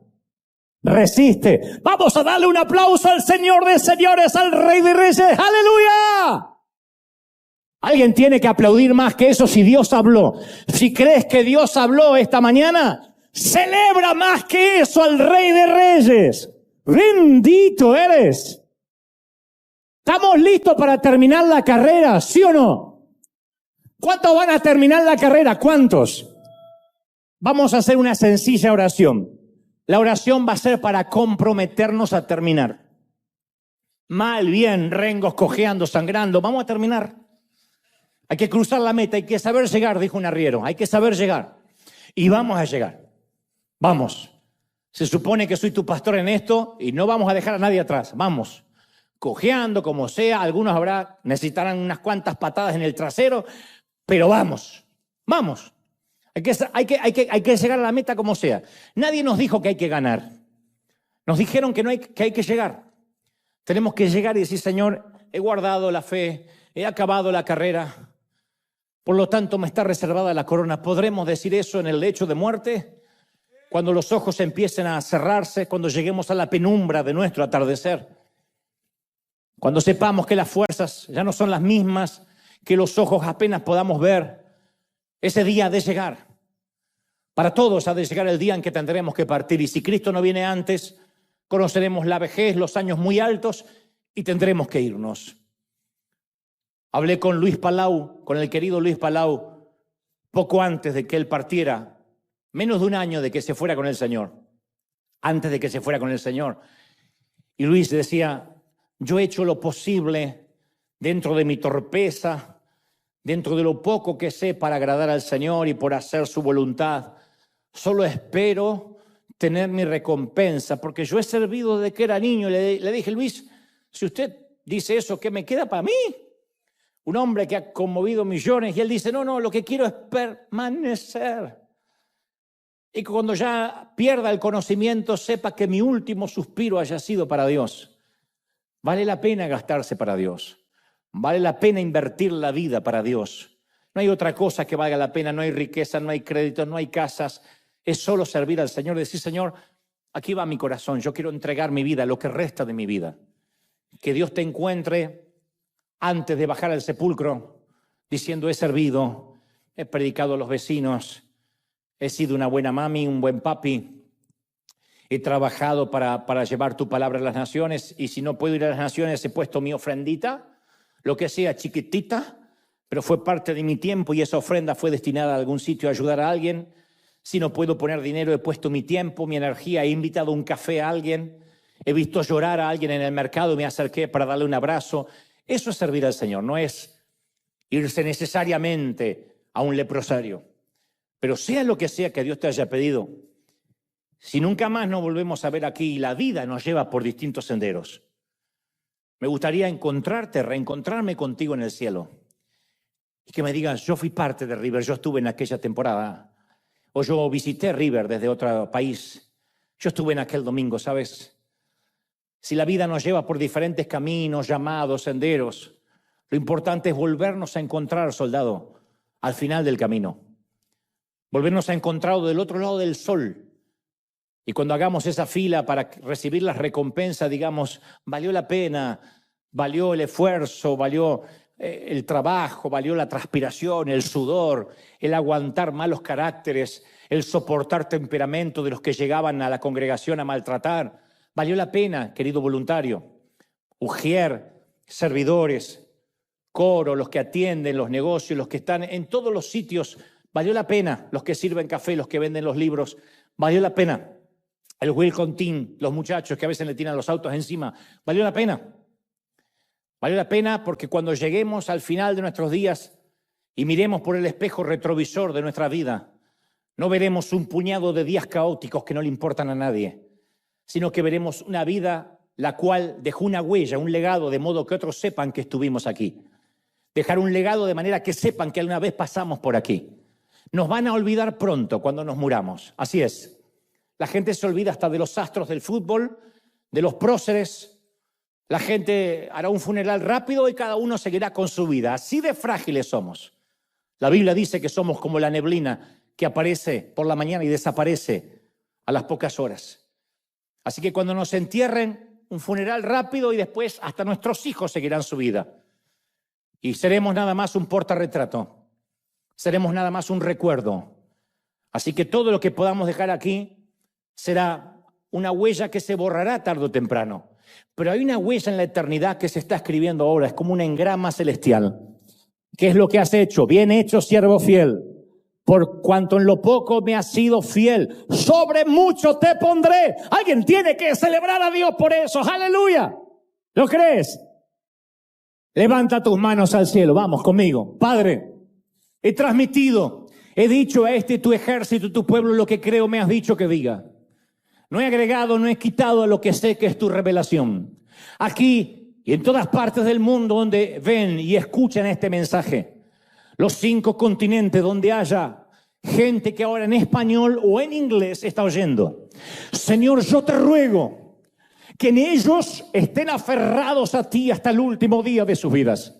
Resiste. Vamos a darle un aplauso al Señor de señores, al Rey de Reyes. ¡Aleluya! Alguien tiene que aplaudir más que eso si Dios habló. Si crees que Dios habló esta mañana, celebra más que eso al Rey de Reyes. Bendito eres. ¿Estamos listos para terminar la carrera? ¿Sí o no? ¿Cuántos van a terminar la carrera? ¿Cuántos? Vamos a hacer una sencilla oración. La oración va a ser para comprometernos a terminar. Mal, bien, rengos, cojeando, sangrando. Vamos a terminar. Hay que cruzar la meta, hay que saber llegar, dijo un arriero. Hay que saber llegar. Y vamos a llegar. Vamos. Se supone que soy tu pastor en esto y no vamos a dejar a nadie atrás. Vamos. Cojeando, como sea. Algunos necesitarán unas cuantas patadas en el trasero. Pero vamos. Vamos. Hay que llegar a la meta como sea. Nadie nos dijo que hay que ganar. Nos dijeron que hay que llegar. Tenemos que llegar y decir, Señor, he guardado la fe, he acabado la carrera. Por lo tanto, me está reservada la corona. ¿Podremos decir eso en el lecho de muerte? Cuando los ojos empiecen a cerrarse, cuando lleguemos a la penumbra de nuestro atardecer. Cuando sepamos que las fuerzas ya no son las mismas, que los ojos apenas podamos ver. Ese día ha de llegar. Para todos ha de llegar el día en que tendremos que partir. Y si Cristo no viene antes, conoceremos la vejez, los años muy altos y tendremos que irnos. Hablé con Luis Palau, con el querido Luis Palau, poco antes de que él partiera, menos de un año de que se fuera con el Señor, antes de que se fuera con el Señor. Y Luis decía, yo he hecho lo posible dentro de mi torpeza, dentro de lo poco que sé para agradar al Señor y por hacer su voluntad. Solo espero tener mi recompensa, porque yo he servido desde que era niño. Le dije, Luis, si usted dice eso, ¿qué me queda para mí? Un hombre que ha conmovido millones. Y él dice, no, lo que quiero es permanecer. y que cuando ya pierda el conocimiento sepa que mi último suspiro haya sido para Dios. Vale la pena gastarse para Dios. Vale la pena invertir la vida para Dios. No hay otra cosa que valga la pena, no hay riqueza, no hay crédito, no hay casas. Es solo servir al Señor, decir, Señor, aquí va mi corazón, yo quiero entregar mi vida, lo que resta de mi vida. Que Dios te encuentre antes de bajar al sepulcro, diciendo, he servido, he predicado a los vecinos, he sido una buena mami, un buen papi, he trabajado para llevar tu palabra a las naciones, y si no puedo ir a las naciones he puesto mi ofrendita, lo que sea chiquitita, pero fue parte de mi tiempo y esa ofrenda fue destinada a algún sitio a ayudar a alguien. Si no puedo poner dinero, he puesto mi tiempo, mi energía, he invitado un café a alguien, he visto llorar a alguien en el mercado y me acerqué para darle un abrazo. Eso es servir al Señor, no es irse necesariamente a un leprosario. Pero sea lo que sea que Dios te haya pedido, si nunca más nos volvemos a ver aquí y la vida nos lleva por distintos senderos, me gustaría encontrarte, reencontrarme contigo en el cielo y que me digas, yo fui parte de River, yo estuve en aquella temporada, o yo visité River desde otro país, yo estuve en aquel domingo, ¿sabes? Si la vida nos lleva por diferentes caminos, llamados, senderos, lo importante es volvernos a encontrar, soldado, al final del camino. Volvernos a encontrar del otro lado del sol. Y cuando hagamos esa fila para recibir las recompensas, digamos, valió la pena, valió el esfuerzo, valió el trabajo, valió la transpiración, el sudor, el aguantar malos caracteres, el soportar temperamento de los que llegaban a la congregación a maltratar. Valió la pena, querido voluntario. Ujier, servidores, coro, los que atienden los negocios, los que están en todos los sitios, valió la pena. Los que sirven café, los que venden los libros, valió la pena. El welcome team, los muchachos que a veces le tiran los autos encima, valió la pena. Valió la pena porque cuando lleguemos al final de nuestros días y miremos por el espejo retrovisor de nuestra vida, no veremos un puñado de días caóticos que no le importan a nadie, sino que veremos una vida la cual dejó una huella, un legado, de modo que otros sepan que estuvimos aquí. Dejar un legado de manera que sepan que alguna vez pasamos por aquí. Nos van a olvidar pronto cuando nos muramos. Así es. La gente se olvida hasta de los astros del fútbol, de los próceres. La gente hará un funeral rápido y cada uno seguirá con su vida. Así de frágiles somos. La Biblia dice que somos como la neblina que aparece por la mañana y desaparece a las pocas horas. Así que cuando nos entierren, un funeral rápido y después hasta nuestros hijos seguirán su vida. Y seremos nada más un portarretrato. Seremos nada más un recuerdo. Así que todo lo que podamos dejar aquí será una huella que se borrará tarde o temprano. Pero hay una huella en la eternidad que se está escribiendo ahora. Es como un engrama celestial. ¿Qué es lo que has hecho? Bien hecho, siervo fiel. Por cuanto en lo poco me has sido fiel, sobre mucho te pondré. Alguien tiene que celebrar a Dios por eso. ¡Aleluya! ¿Lo crees? Levanta tus manos al cielo. Vamos conmigo. Padre, he transmitido, he dicho a este tu ejército, tu pueblo, lo que creo me has dicho que diga. No he agregado, no he quitado a lo que sé que es tu revelación. Aquí y en todas partes del mundo donde ven y escuchan este mensaje, los 5 continentes donde haya gente que ahora en español o en inglés está oyendo. Señor, yo te ruego que en ellos estén aferrados a ti hasta el último día de sus vidas.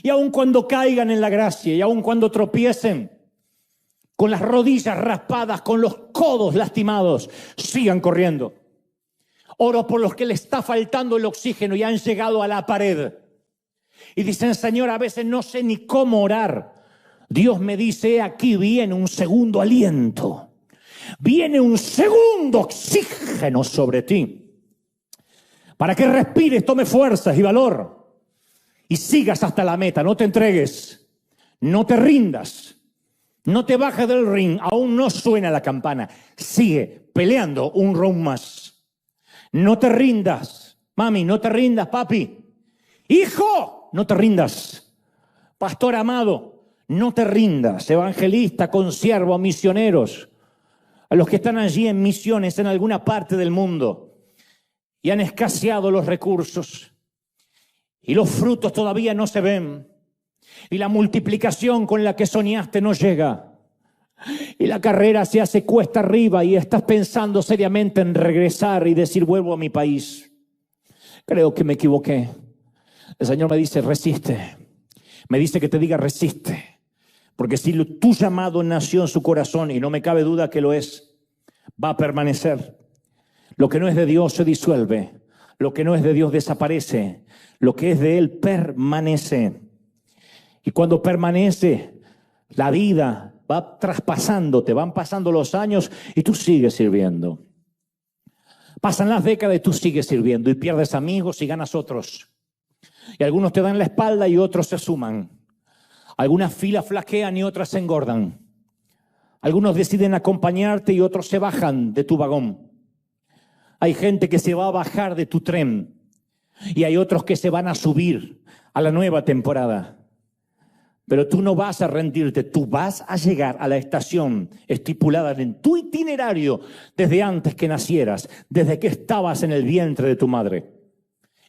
Y aun cuando caigan en la gracia y aun cuando tropiecen, con las rodillas raspadas, con los codos lastimados, sigan corriendo. Oro por los que le está faltando el oxígeno y han llegado a la pared. Y dicen, Señor, a veces no sé ni cómo orar. Dios me dice, aquí viene un segundo aliento. Viene un segundo oxígeno sobre ti. Para que respires, tome fuerzas y valor. Y sigas hasta la meta, no te entregues. No te rindas. No te bajes del ring, aún no suena la campana. Sigue peleando un round más. No te rindas, mami, no te rindas, papi. Hijo, no te rindas. Pastor amado, no te rindas. Evangelista, consiervo, misioneros, a los que están allí en misiones en alguna parte del mundo y han escaseado los recursos y los frutos todavía no se ven. Y la multiplicación con la que soñaste no llega. y la carrera se hace cuesta arriba y estás pensando seriamente en regresar y decir vuelvo a mi país. Creo que me equivoqué. El Señor me dice resiste. Me dice que te diga resiste. Porque si tu llamado nació en su corazón, y no me cabe duda que lo es, va a permanecer. Lo que no es de Dios se disuelve. Lo que no es de Dios desaparece. Lo que es de Él permanece. Y cuando permanece, la vida va traspasándote, van pasando los años y tú sigues sirviendo. Pasan las décadas y tú sigues sirviendo y pierdes amigos y ganas otros. Y algunos te dan la espalda y otros se suman. Algunas filas flaquean y otras se engordan. Algunos deciden acompañarte y otros se bajan de tu vagón. Hay gente que se va a bajar de tu tren y hay otros que se van a subir a la nueva temporada. Pero tú no vas a rendirte, tú vas a llegar a la estación estipulada en tu itinerario desde antes que nacieras, desde que estabas en el vientre de tu madre.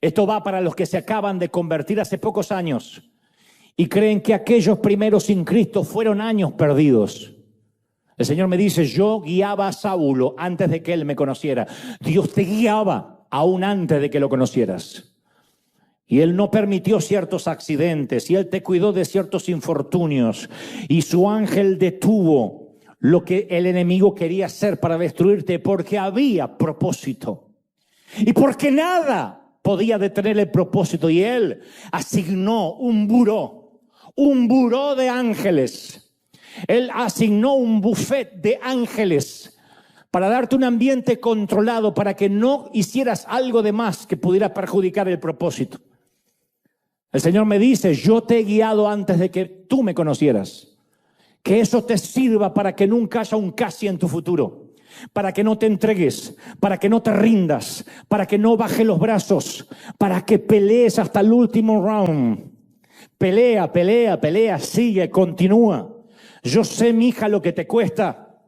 Esto va para los que se acaban de convertir hace pocos años y creen que aquellos primeros sin Cristo fueron años perdidos. El Señor me dice, yo guiaba a Saulo antes de que él me conociera. Dios te guiaba aún antes de que lo conocieras. Y Él no permitió ciertos accidentes, y Él te cuidó de ciertos infortunios, y su ángel detuvo lo que el enemigo quería hacer para destruirte, porque había propósito. Y porque nada podía detener el propósito, y Él asignó un buró de ángeles. Él asignó un buffet de ángeles para darte un ambiente controlado, para que no hicieras algo de más que pudiera perjudicar el propósito. El Señor me dice, yo te he guiado antes de que tú me conocieras. Que eso te sirva para que nunca haya un casi en tu futuro. Para que no te entregues, para que no te rindas, para que no bajes los brazos, para que pelees hasta el último round. Pelea, pelea, pelea, sigue, continúa. Yo sé, mi hija, lo que te cuesta.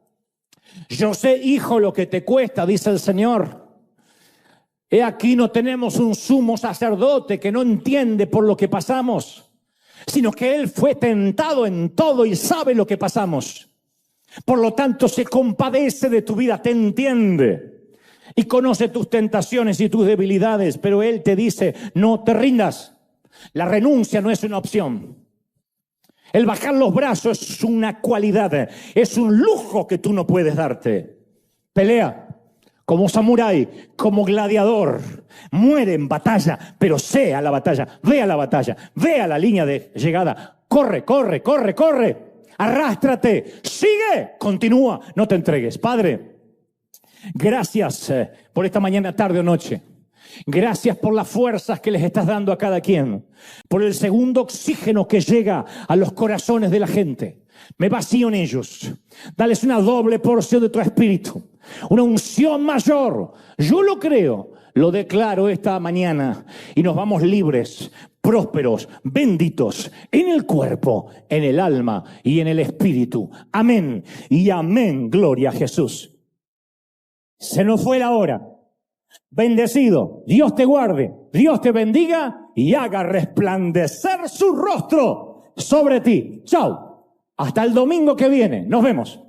Yo sé, hijo, lo que te cuesta, dice el Señor. He aquí no tenemos un sumo sacerdote que no entiende por lo que pasamos, sino que Él fue tentado en todo y sabe lo que pasamos. Por lo tanto, se compadece de tu vida, te entiende y conoce tus tentaciones y tus debilidades, pero Él te dice, no te rindas. La renuncia no es una opción. El bajar los brazos es una cualidad, es un lujo que tú no puedes darte. Pelea. Como samurái, como gladiador, muere en batalla, pero sea la batalla, vea la batalla, vea la línea de llegada. Corre, corre, corre, corre, arrástrate, sigue, continúa, no te entregues. Padre, gracias por esta mañana, tarde o noche. Gracias por las fuerzas que les estás dando a cada quien, por el segundo oxígeno que llega a los corazones de la gente. Me vacío en ellos. Dales una doble porción de tu espíritu. Una unción mayor. Yo lo creo, lo declaro esta mañana y nos vamos libres, prósperos, benditos en el cuerpo, en el alma y en el espíritu. Amén y amén. Gloria a Jesús. Se nos fue la hora. Bendecido. Dios te guarde, Dios te bendiga y haga resplandecer su rostro sobre ti. Chao. Hasta el domingo que viene. Nos vemos.